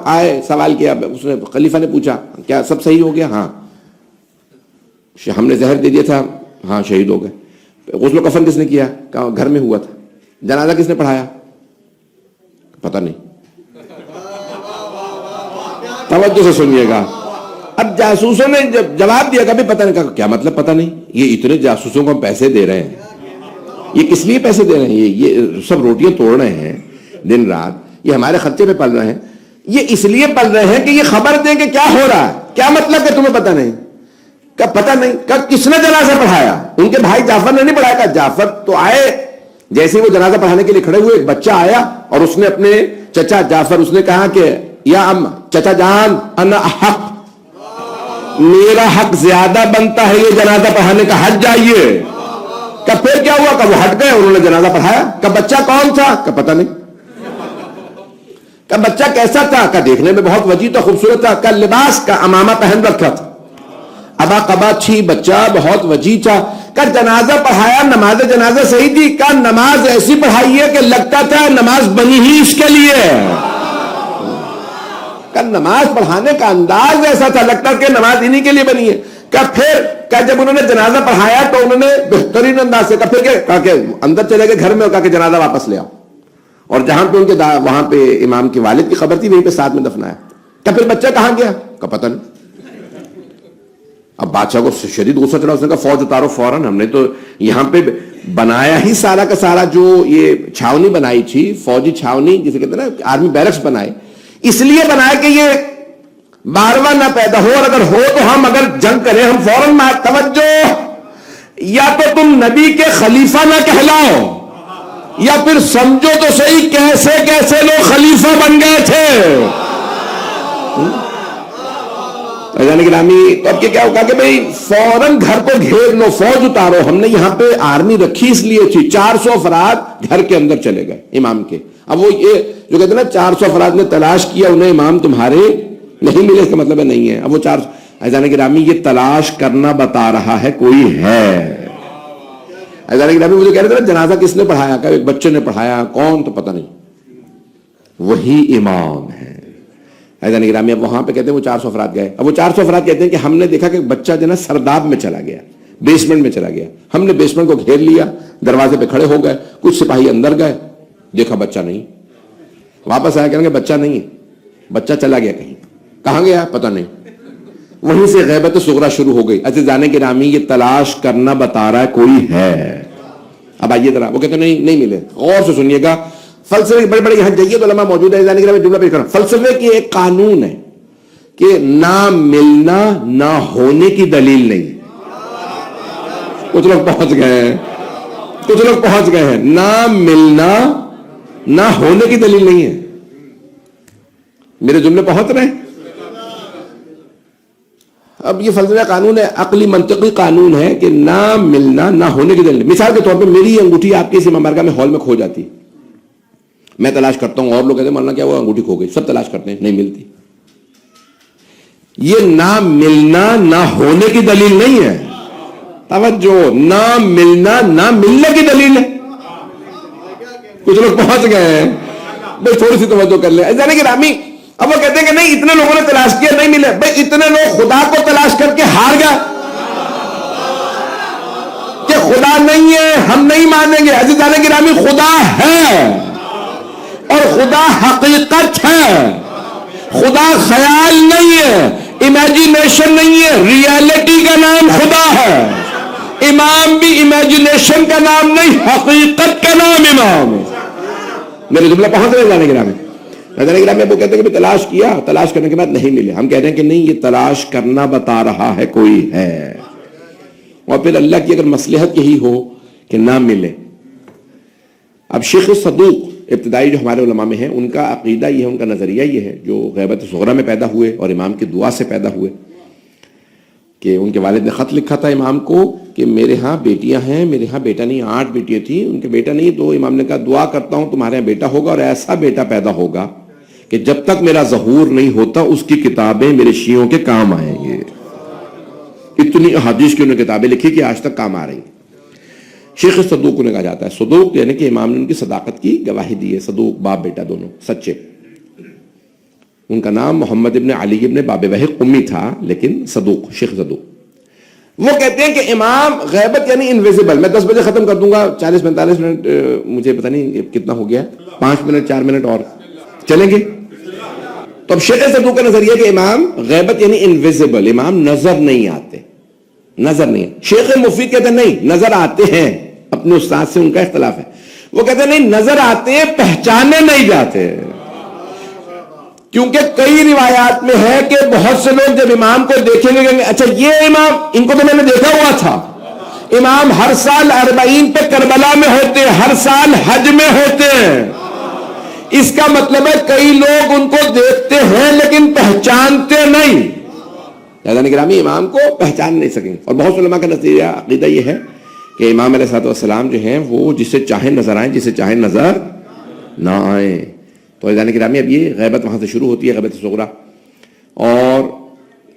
Speaker 1: آئے, سوال کیا, اس نے خلیفہ نے پوچھا کیا سب صحیح ہو گیا؟ ہاں. ہم نے زہر دے دیا تھا, ہاں شہید ہو گئے. غسل و کفن کس نے کیا؟ گھر میں ہوا تھا. جنازہ کس نے پڑھایا؟ پتہ نہیں. توجہ سے سنیے گا. اب جاسوسوں نے جواب دیا, کبھی پتہ نہیں. کہا کیا مطلب پتہ نہیں؟ یہ اتنے جاسوسوں کو ہم پیسے دے رہے ہیں, یہ کس لیے پیسے دے رہے ہیں؟ یہ سب روٹیاں توڑ رہے ہیں دن رات, یہ ہمارے خرچے پہ پل رہے ہیں. یہ اس لیے پل رہے ہیں کہ یہ خبر دیں کہ کیا ہو رہا ہے. کیا مطلب کہ تمہیں پتہ نہیں؟ کہ پتہ نہیں. کہ کس نے جنازہ پڑھایا؟ ان کے بھائی جعفر نے نہیں پڑھایا. کہ جعفر تو آئے, جیسے وہ جنازہ پڑھانے کے لیے کھڑے ہوئے, ایک بچہ آیا اور اس نے اپنے چچا جعفر, اس نے کہا کہ یا چچا جان انا حق, میرا حق زیادہ بنتا ہے یہ جنازہ پڑھانے کا, ہٹ جائیے. کہ پھر کیا ہوا؟ کہ وہ ہٹ گئے, انہوں نے جنازہ پڑھایا. کہ بچہ کون تھا؟ کہ پتہ نہیں. کہ بچہ کیسا تھا؟ کہ دیکھنے میں بہت وجیح تھا, خوبصورت تھا. کہ لباس کا امامہ پہن رکھا تھا, ابا قبا تھی, بچہ بہت وجیح تھا. کہ جنازہ پڑھایا, نماز جنازہ صحیح تھی. کہ نماز ایسی پڑھائی ہے کہ لگتا تھا نماز بنی ہی اس کے لیے. کہ نماز پڑھانے کا انداز ایسا تھا, لگتا کہ نماز انہی کے لیے بنی ہے. کہ پھر کہ جب انہوں نے جنازہ پڑھایا تو انہوں نے بہترین انداز سے کہا کہ اندر چلے گئے گھر میں, کہا کہ جنازہ واپس لے آؤ. اور جہاں پہ ان کے وہاں پہ امام کے والد کی خبر تھی, وہیں پہ ساتھ میں دفنایا. کہ پھر بچہ کہاں گیا؟ کہ پتہ نہیں. اب بادشاہ کو شدید غصہ چڑھا, اس نے کہا فوج اتارو فوراً, ہم نے تو یہاں پہ بنایا ہی سارا کا سارا, جو یہ چھاونی بنائی تھی, فوجی چھاونی جسے کہتے ہیں نا, آرمی بیرکس بنائے, اس لیے بنائے کہ یہ بارواں نہ پیدا ہو, اور اگر ہو تو ہم اگر جنگ کریں ہم فوراً مار. توجہ, یا تو تم نبی کے خلیفہ نہ کہلاؤ, یا پھر سمجھو تو صحیح کیسے کیسے لوگ خلیفہ بن گئے تھے. گرامی, تو اب کیا ہوگا کہ بھئی فوراً گھر کو گھیر لو, فوج اتارو. ہم نے یہاں پہ آرمی رکھی اس لیے تھی, 400 افراد گھر کے اندر چلے گئے امام کے. اب وہ یہ جو کہتے ہیں نا 400 افراد نے تلاش کیا, انہیں امام تمہارے نہیں ملے, اس کا مطلب ہے نہیں ہے. اب وہ 400, ایزان گرامی یہ تلاش کرنا بتا رہا ہے کوئی ہے. ایزان گرامی مجھے کہہ رہے تھے نا جنازہ کس نے پڑھایا, کہ ایک بچے نے پڑھایا, کون تو پتہ نہیں, وہی امام ہے. ایزان گرامی اب وہاں پہ کہتے ہیں وہ 400 افراد گئے. اب وہ 400 افراد کہتے ہیں کہ ہم نے دیکھا کہ بچہ جو نا سرداب میں چلا گیا, بیسمنٹ میں چلا گیا. ہم نے بیسمنٹ کو گھیر لیا, دروازے پہ کھڑے ہو گئے, کچھ سپاہی اندر گئے, دیکھا بچہ نہیں. واپس آیا, کہیں گے بچہ نہیں ہے, بچہ چلا گیا کہیں. کہاں گیا پتہ نہیں. وہیں سے غیبت صغرا شروع ہو گئی. اچھا جانے کے نامی یہ تلاش کرنا بتا رہا ہے کوئی ہے. اب آئیے ذرا, وہ کہتے ہیں نہیں ملے. غور سے سنیے گا, فلسفے بڑے بڑے یہاں جائیے تو علماء موجود ہے. جانے کے نامی جملہ پیش کرنا, فلسفے کی ایک قانون ہے کہ نہ ملنا نہ ہونے کی دلیل نہیں. کچھ لوگ پہنچ گئے ہیں، کچھ لوگ پہنچ گئے ہیں. نہ ملنا نہ ہونے کی دلیل نہیں ہے. میرے جملے پہنچ رہے ہیں؟ اب یہ فلسفہ قانون ہے، عقلی منطقی قانون ہے کہ نہ ملنا نہ ہونے کی دلیل. مثال کے طور پہ میری انگوٹھی آپ کی اس امام بارگاہ میں ہال میں کھو جاتی، میں تلاش کرتا ہوں، اور لوگ کہتے ہیں مولانا کیا وہ انگوٹھی کھو گئی، سب تلاش کرتے ہیں، نہیں ملتی. یہ نہ ملنا نہ ہونے کی دلیل نہیں ہے. توجہ، نہ ملنا نہ ملنے کی دلیل ہے. کچھ لوگ پہنچ گئے ہیں، بھائی تھوڑی سی توجہ کر لیں. یعنی کہ رامی اب وہ کہتے ہیں کہ نہیں اتنے لوگوں نے تلاش کیا نہیں ملے. بھائی اتنے لوگ خدا کو تلاش کر کے ہار گئے کہ خدا نہیں ہے، ہم نہیں مانیں گے. عزیزان گرامی خدا ہے، اور خدا حقیقت ہے. خدا خیال نہیں ہے، امیجنیشن نہیں ہے، ریالٹی کا نام خدا ہے. امام بھی امیجنیشن کا نام نہیں، حقیقت کا نام امام. میرے جملہ پہنچ رہے جانے گرامی. وہ کہتے ہیں کہ تلاش کیا، تلاش کرنے کے بعد نہیں ملے. ہم کہتے ہیں کہ نہیں، یہ تلاش کرنا بتا رہا ہے کوئی ہے، اور پھر اللہ کی اگر مصلحت یہی ہو کہ نہ ملے. اب شیخ صدوق ابتدائی جو ہمارے علماء میں ہیں، ان کا عقیدہ یہ ہے، ان کا نظریہ یہ ہے، جو غیبت صغرا میں پیدا ہوئے اور امام کی دعا سے پیدا ہوئے، کہ ان کے والد نے خط لکھا تھا امام کو کہ میرے ہاں بیٹیاں ہیں، میرے ہاں بیٹا نہیں، 8 بیٹیاں تھیں، ان کے بیٹا نہیں. تو امام نے کہا دعا کرتا ہوں تمہارے یہاں بیٹا ہوگا، اور ایسا بیٹا پیدا ہوگا کہ جب تک میرا ظہور نہیں ہوتا اس کی کتابیں میرے شیعوں کے کام آئیں گے. اتنی احادیث کی انہوں نے کتابیں لکھی کہ آج تک کام آ رہی ہیں. شیخ صدوق انہیں کہا جاتا ہے. صدوق یعنی کہ امام نے ان کی صداقت کی گواہی دی ہے. صدوق باپ بیٹا دونوں سچے. ان کا نام محمد ابن علی ابن باب وحق قمی تھا، لیکن صدوق، شیخ صدوق. وہ کہتے ہیں کہ امام غیبت یعنی انویزیبل. میں 10 بجے ختم کر دوں گا، 40-45 منٹ مجھے پتہ نہیں کتنا ہو گیا، 5 منٹ 4 منٹ اور چلیں گے. تو اب شیخ صدوق کا نظریہ کہ امام غیبت یعنی انویزیبل، امام نظر نہیں آتے، نظر نہیں. شیخ مفید کہتے ہیں نہیں، نظر آتے ہیں. اپنے استاد سے ان کا اختلاف ہے. وہ کہتے ہیں نہیں، نظر آتے ہیں، پہچانے نہیں جاتے. کیونکہ کئی روایات میں ہے کہ بہت سے لوگ جب امام کو دیکھیں گے کہیں گے اچھا یہ امام، ان کو تو میں نے دیکھا ہوا تھا. امام ہر سال 40 پہ کربلا میں ہوتے ہیں، ہر سال حج میں ہوتے ہیں. اس کا مطلب ہے کئی لوگ ان کو دیکھتے ہیں لیکن پہچانتے نہیں. یعنی گرامی امام کو پہچان نہیں سکیں. اور بہت سے علماء کا نظریہ عقیدہ یہ ہے کہ امام علیہ الصلوۃ والسلام جو ہیں وہ جسے چاہیں نظر آئیں، جسے چاہیں نظر نہ آئیں. تو یعنی گرامی اب یہ غیبت وہاں سے شروع ہوتی ہے، غیبت صغرا. اور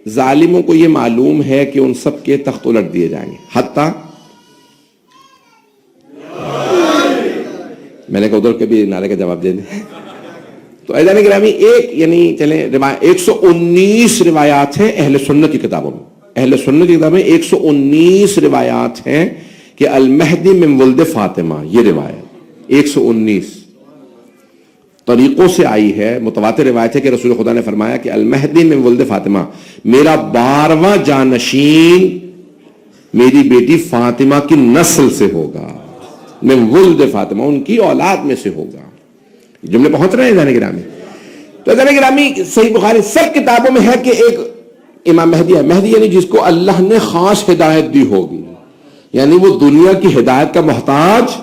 Speaker 1: ظالموں کو یہ معلوم ہے کہ ان سب کے تخت الٹ دیے جائیں گے. حتیٰ میں نے کہا ادھر کے بھی نعرے کا جواب دے دیں. تو ایزان گرامی ایک یعنی چلیں 119 روایات ہیں اہل سنت کی کتابوں میں. اہل سنت کی کتابوں میں 119 روایات ہیں کہ المہدی من ولد فاطمہ. یہ روایت 119 طریقوں سے آئی ہے. متواتر روایت ہے کہ رسول خدا نے فرمایا کہ المہدی من ولد فاطمہ، میرا 12واں جانشین میری بیٹی فاطمہ کی نسل سے ہوگا. من ولد فاطمہ، ان کی اولاد میں سے ہوگا. جملے پہنچ رہے ہیں جانے گرامی. تو جانے گرامی صحیح بخاری سب کتابوں میں ہے کہ ایک امام مہدی ہے. مہدی یعنی جس کو اللہ نے خاص ہدایت دی ہوگی، یعنی وہ دنیا کی ہدایت کا محتاج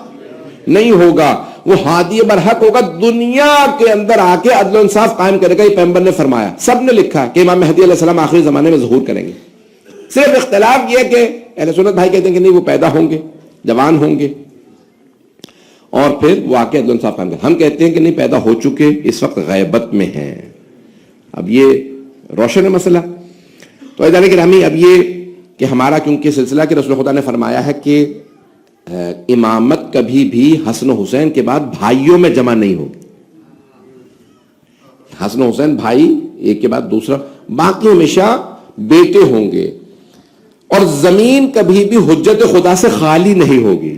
Speaker 1: نہیں ہوگا، وہ ہادی برحق ہوگا، دنیا کے اندر آ کے عدل و انصاف قائم کرے گا. یہ پیغمبر نے فرمایا. سب نے لکھا کہ امام مہدی علیہ السلام آخری زمانے میں ظہور کریں گے. صرف اختلاف یہ کہ اہل سنت بھائی کہتے ہیں کہ نہیں، وہ پیدا ہوں گے، جوان ہوں گے، اور پھر وہ آ کے عدل و انصاف قائم کریں. ہم کہتے ہیں کہ نہیں، پیدا ہو چکے، اس وقت غیبت میں ہیں. اب یہ روشن ہے مسئلہ. تو جانے گرامی اب یہ کہ ہمارا کیونکہ سلسلہ کہ رسول خدا نے فرمایا ہے کہ امامت کبھی بھی حسن و حسین کے بعد بھائیوں میں جمع نہیں ہوگی. حسن و حسین بھائی ایک کے بعد دوسرا، باقی ہمیشہ بیٹے ہوں گے. اور زمین کبھی بھی حجت خدا سے خالی نہیں ہوگی.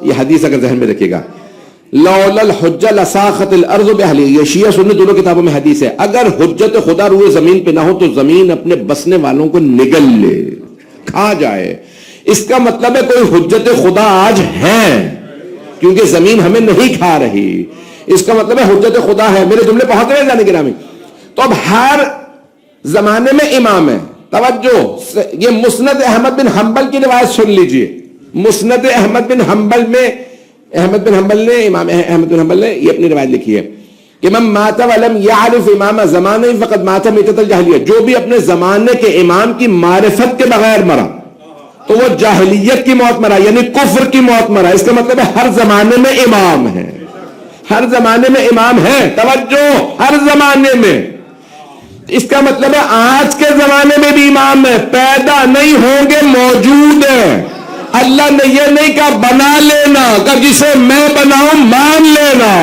Speaker 1: یہ حدیث اگر ذہن میں رکھیے گا، لولا الحجہ لساخت الارض باہلہا. یہ شیعہ سنی دونوں کتابوں میں حدیث ہے. اگر حجت خدا روئے زمین پہ نہ ہو تو زمین اپنے بسنے والوں کو نگل لے، کھا جائے. اس کا مطلب ہے کوئی حجت خدا آج ہے، کیونکہ زمین ہمیں نہیں کھا رہی. اس کا مطلب ہے حجت خدا ہے. میرے جملے پہنچ رہے ہیں جانے گرامی. تو اب ہر زمانے میں امام ہے. توجہ، یہ مسند احمد بن حنبل کی روایت سن لیجئے. مسند احمد بن حنبل میں امام احمد بن حنبل نے یہ اپنی روایت لکھی ہے کہ من مات ولم یعرف امام زمانے فقد مات میتۃ الجاہلیہ، جو بھی اپنے زمانے کے امام کی معرفت کے بغیر مرا تو وہ جاہلیت کی موت مرا، یعنی کفر کی موت مرا. اس کا مطلب ہے ہر زمانے میں امام ہے، ہر زمانے میں امام ہے. توجہ، ہر زمانے میں. اس کا مطلب ہے آج کے زمانے میں بھی امام ہے، پیدا نہیں ہوں گے، موجود ہے. اللہ نے یہ نہیں کہا بنا لینا، کہ جسے میں بناؤں مان لینا.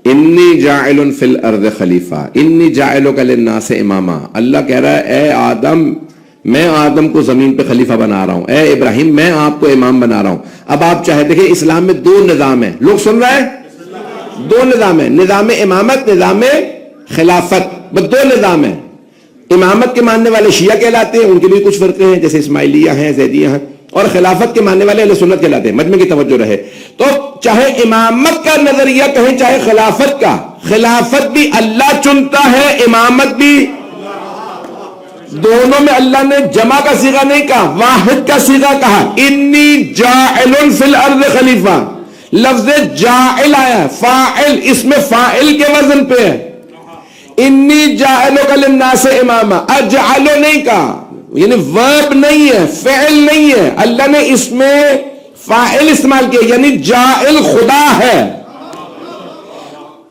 Speaker 1: انی جاعل فی الارض خلیفہ، انی جاعلک للناس اماما. اللہ کہہ رہا ہے اے آدم، میں آدم کو زمین پہ خلیفہ بنا رہا ہوں، اے ابراہیم میں آپ کو امام بنا رہا ہوں. اب آپ چاہے دیکھیں اسلام میں دو نظام ہیں، لوگ سن رہے ہیں؟ دو نظام ہیں، نظام امامت، نظام خلافت. بس دو نظام ہیں. امامت کے ماننے والے شیعہ کہلاتے ہیں، ان کے بھی کچھ فرقے ہیں جیسے اسماعیلیہ ہیں، زیدیہ ہیں، اور خلافت کے ماننے والے اہل سنت کہلاتے ہیں. مجمع کی توجہ رہے. تو چاہے امامت کا نظریہ کہیں چاہے خلافت کا، خلافت بھی اللہ چنتا ہے، امامت بھی. دونوں میں اللہ نے جمع کا صیغہ نہیں کہا، واحد کا صیغہ کہا. انی جاعل فی الارض خلیفہ. لفظ جاعل آیا، فاعل، اس میں فاعل کے وزن پہ ہے. انی جاعلک للناس اماما، اجعل نہیں کہا، یعنی ورب نہیں ہے، فعل نہیں ہے. اللہ نے اس میں فاعل استعمال کیا، یعنی جاعل خدا ہے.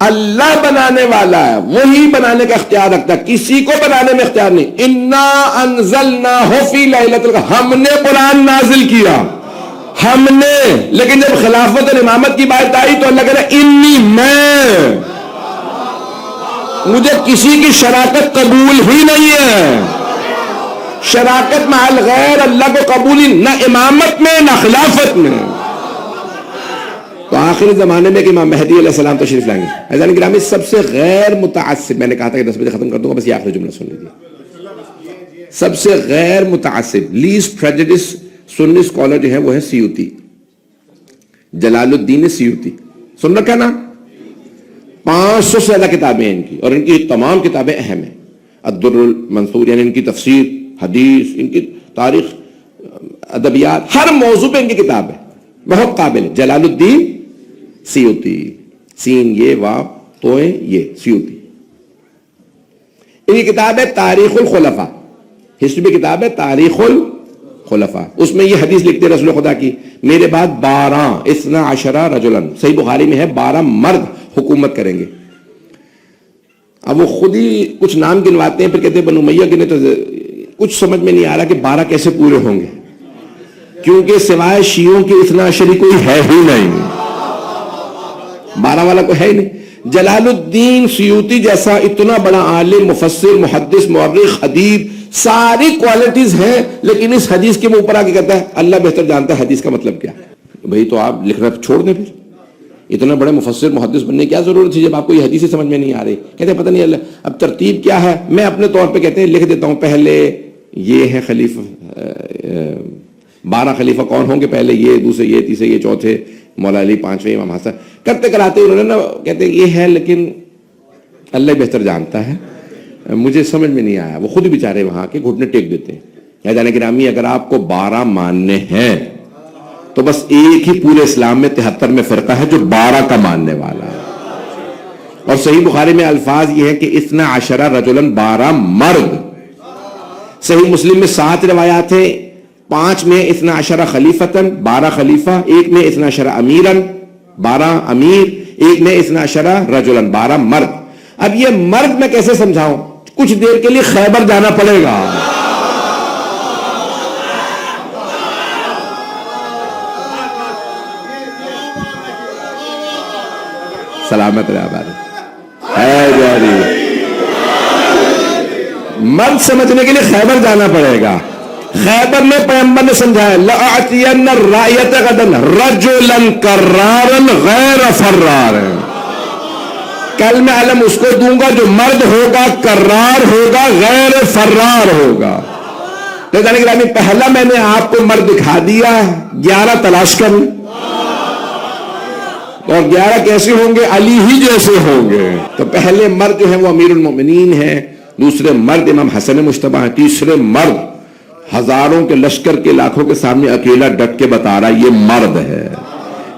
Speaker 1: اللہ بنانے والا ہے، وہی بنانے کا اختیار رکھتا ہے، کسی کو بنانے میں اختیار نہیں. انا انزلناہ فی لیلۃ القدر، ہم نے قرآن نازل کیا، ہم نے. لیکن جب خلافت اور امامت کی بات آئی تو اللہ کہہ رہا انی، میں، مجھے کسی کی شراکت قبول ہی نہیں ہے. شراکت مع الغیر اللہ کو قبول ہی، نہ امامت میں نہ خلافت میں. تو آخری زمانے میں کہ امام مہدی علیہ السلام تشریف لائیں گے. عزیزان گرامی، سب سے غیر متعصب، میں نے کہا تھا کہ 10 بجے ختم کر دوں گا، بس یہ آخری جملہ سن لیجیے. سب سے غیر متعصب، لیسٹ پریجڈس سنی اسکالر جو ہے وہ ہے سیوطی، جلال الدین سیوطی. سن رکھا نا؟ 500 سے زیادہ کتابیں ہیں ان کی، اور ان کی تمام کتابیں اہم ہیں. الدر المنثور، یعنی ان کی تفسیر، حدیث، ان کی تاریخ، ادبیات، ہر موضوع پہ ان کی کتاب ہے، بہت قابل ہے. جلال الدین سیوطی، سین یہ واو توئے یہ سیوطی. ان کی کتاب ہے تاریخ الخلفاء، ہسٹری میں کتاب ہے تاریخ الخلفاء. اس میں یہ حدیث لکھتے رسول خدا کی، میرے بعد 12 رجلن، صحیح بخاری میں ہے 12 مرد حکومت کریں گے. اب وہ خود ہی کچھ نام گنواتے ہیں، پھر کہتے ہیں بنو امیہ گنے، تو کچھ سمجھ میں نہیں آ رہا کہ 12 کیسے پورے ہوں گے، کیونکہ سوائے شیعوں کی اثنا عشری کوئی ہے ہی نہیں، 12 والا کوئی ہے ہی نہیں. جلال الدین سیوطی جیسا اتنا بڑا عالم، مفسر، محدث، مورخ، ادیب، ساری کوالٹیز ہیں، لیکن اس حدیث کے اوپر آ کے کہتا ہے اللہ بہتر جانتا ہے حدیث کا مطلب کیا. بھئی تو آپ لکھنا چھوڑ دیں، پھر اتنا بڑے مفسر محدث بننے کی کیا ضرورت تھی جب آپ کو یہ حدیث سمجھ میں نہیں آ رہی. کہتے ہیں پتہ نہیں اللہ اب ترتیب کیا ہے. میں اپنے طور پہ کہتے ہیں لکھ دیتا ہوں، پہلے یہ ہے خلیفہ، 12 خلیفہ کون ہوں گے، پہلے یہ، دوسرے یہ، تیسرے یہ، چوتھے مولا علی، 5ویں امام حسن. کرتے کراتے انہوں نے نا کہتے ہیں یہ ہے، لیکن اللہ بہتر جانتا ہے، مجھے سمجھ میں نہیں آیا. وہ خود بیچارے وہاں کے گھٹنے ٹیک دیتے ہیں. یا جانے گرامی، اگر آپ کو 12 ماننے ہیں تو بس ایک ہی پورے اسلام میں 73 میں فرقہ ہے جو 12 کا ماننے والا ہے. اور صحیح بخاری میں الفاظ یہ ہے کہ 12 رجلن، 12 مرد. صحیح مسلم میں 7 روایات ہیں، 5 میں 12 خلیفتن، 12 خلیفہ، ایک میں 12 امیرن، 12 امیر، ایک میں 12 رجلن، 12 مرد. اب یہ مرد میں کیسے سمجھاؤں، کچھ دیر کے لیے خیبر جانا پڑے گا. سلامت رہے آباد ہے. مرد سمجھنے کے لیے خیبر جانا پڑے گا. خیبر میں پیغمبر نے سمجھایا لَأَعْتِيَنَّ الرَّائِيَةَ غَدًا رَجُلًا كَرَّارًا غَيْرَ فَرَّارٍ، کل میں علم اس کو دوں گا جو مرد ہوگا، کرار ہوگا، غیر فرار ہوگا. جانے گرامی پہلا میں نے آپ کو مرد دکھا دیا، 11 تلاش کر لیں، اور 11 کیسے ہوں گے؟ علی ہی جیسے ہوں گے۔ تو پہلے مرد جو ہیں وہ امیر المومنین ہیں، دوسرے مرد امام حسن مجتبی ہیں، تیسرے مرد ہزاروں کے لشکر کے لاکھوں کے سامنے اکیلا ڈٹ کے بتا رہا یہ مرد ہے،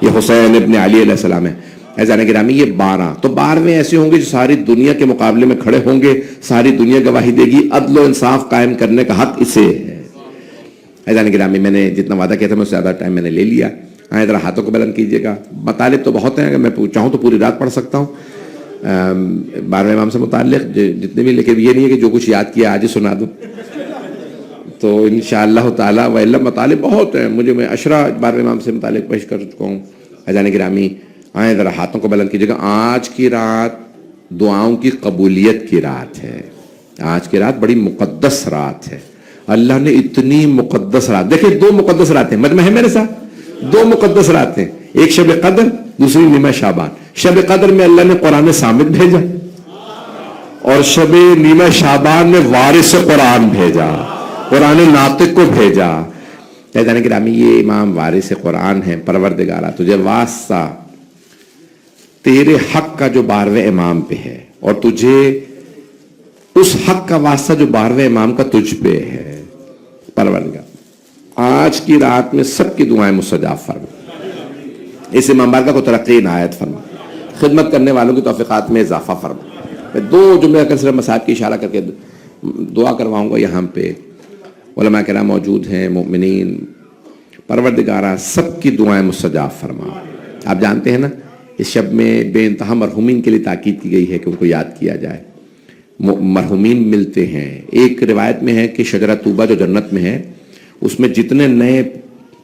Speaker 1: یہ حسین ابن علی علیہ السلام ہے۔ ایزان گرامی یہ 12، تو 12ویں ایسے ہوں گے جو ساری دنیا کے مقابلے میں کھڑے ہوں گے، ساری دنیا گواہی دے گی، عدل و انصاف قائم کرنے کا حق اسے ہے۔ ایزان گرامی میں نے جتنا وعدہ کیا تھا میں اس سے زیادہ ٹائم میں نے لے لیا۔ ذرا ہاتھوں کو بلند کیجیے گا۔ مطالب تو بہت ہیں، اگر میں چاہوں تو پوری رات پڑھ سکتا ہوں 12ویں امام سے متعلق جتنے بھی، لیکن یہ نہیں ہے کہ جو کچھ یاد کیا آج ہی سنا دوں، تو انشاءاللہ تعالی وإلا مطالب بہت ہیں مجھے، میں عشرہ 12ویں امام سے متعلق پیش کر چکا ہوں۔ اذان گرامی آئیں ذرا ہاتھوں کو بلند کیجیے گا۔ آج کی رات دعاؤں کی قبولیت کی رات ہے، آج کی رات بڑی مقدس رات ہے۔ اللہ نے اتنی مقدس رات، دیکھیں 2 مقدس راتیں مجمع ہے میرے ساتھ، 2 مقدس راتیں، ایک شب قدر، دوسری نیمہ شعبان۔ شب قدر میں اللہ نے قرآن صامت بھیجا، اور شب نیمہ شعبان میں وارث قرآن بھیجا، قرآن ناطق کو بھیجا۔ کہتے گرامی یہ امام وارث قرآن ہے۔ پروردگارہ تجھے واسطہ تیرے حق کا جو 12ویں امام پہ ہے، اور تجھے اس حق کا واسطہ جو 12ویں امام کا تجھ پہ ہے، پروردگار آج کی رات میں سب کی دعائیں مستجاب فرما، اس امام بارگاہ کو ترقی عنایت فرما، خدمت کرنے والوں کی توفیقات میں اضافہ فرما۔ میں 2 جملے کا صرف مساجد کی اشارہ کر کے دعا کرواؤں گا۔ یہاں پہ علماء کرام موجود ہیں، مومنین، پروردگارہ سب کی دعائیں مستجاب فرما۔ آپ جانتے ہیں نا اس شب میں بے انتہا مرحومین کے لیے تاکید کی گئی ہے کہ ان کو یاد کیا جائے۔ مرحومین ملتے ہیں، ایک روایت میں ہے کہ شجرہ طوبہ جو جنت میں ہے اس میں جتنے نئے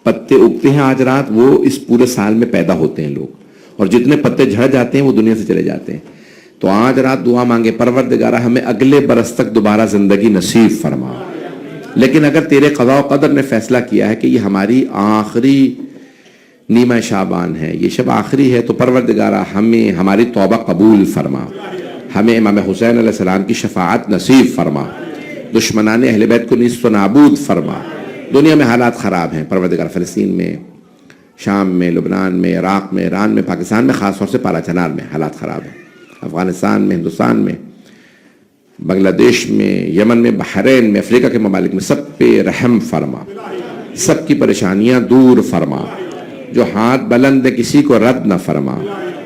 Speaker 1: پتے اگتے ہیں آج رات وہ اس پورے سال میں پیدا ہوتے ہیں لوگ، اور جتنے پتے جھڑ جاتے ہیں وہ دنیا سے چلے جاتے ہیں۔ تو آج رات دعا مانگے پروردگارہ ہمیں اگلے برس تک دوبارہ زندگی نصیب فرما، لیکن اگر تیرے قضاء و قدر نے فیصلہ کیا ہے کہ یہ ہماری آخری نیمہ شعبان ہے، یہ شب آخری ہے، تو پروردگارہ ہمیں ہماری توبہ قبول فرما، ہمیں امام حسین علیہ السلام کی شفاعت نصیب فرما، دشمنان اہل بیت کو نیست و نابود فرما۔ دنیا میں حالات خراب ہیں پروردگار، فلسطین میں، شام میں، لبنان میں، عراق میں، ایران میں، پاکستان میں، خاص طور سے پالا چنار میں حالات خراب ہیں، افغانستان میں، ہندوستان میں، بنگلہ دیش میں، یمن میں، بحرین میں، افریقہ کے ممالک میں، سب پہ رحم فرما، سب کی پریشانیاں دور فرما، جو ہاتھ بلند ہے کسی کو رد نہ فرما۔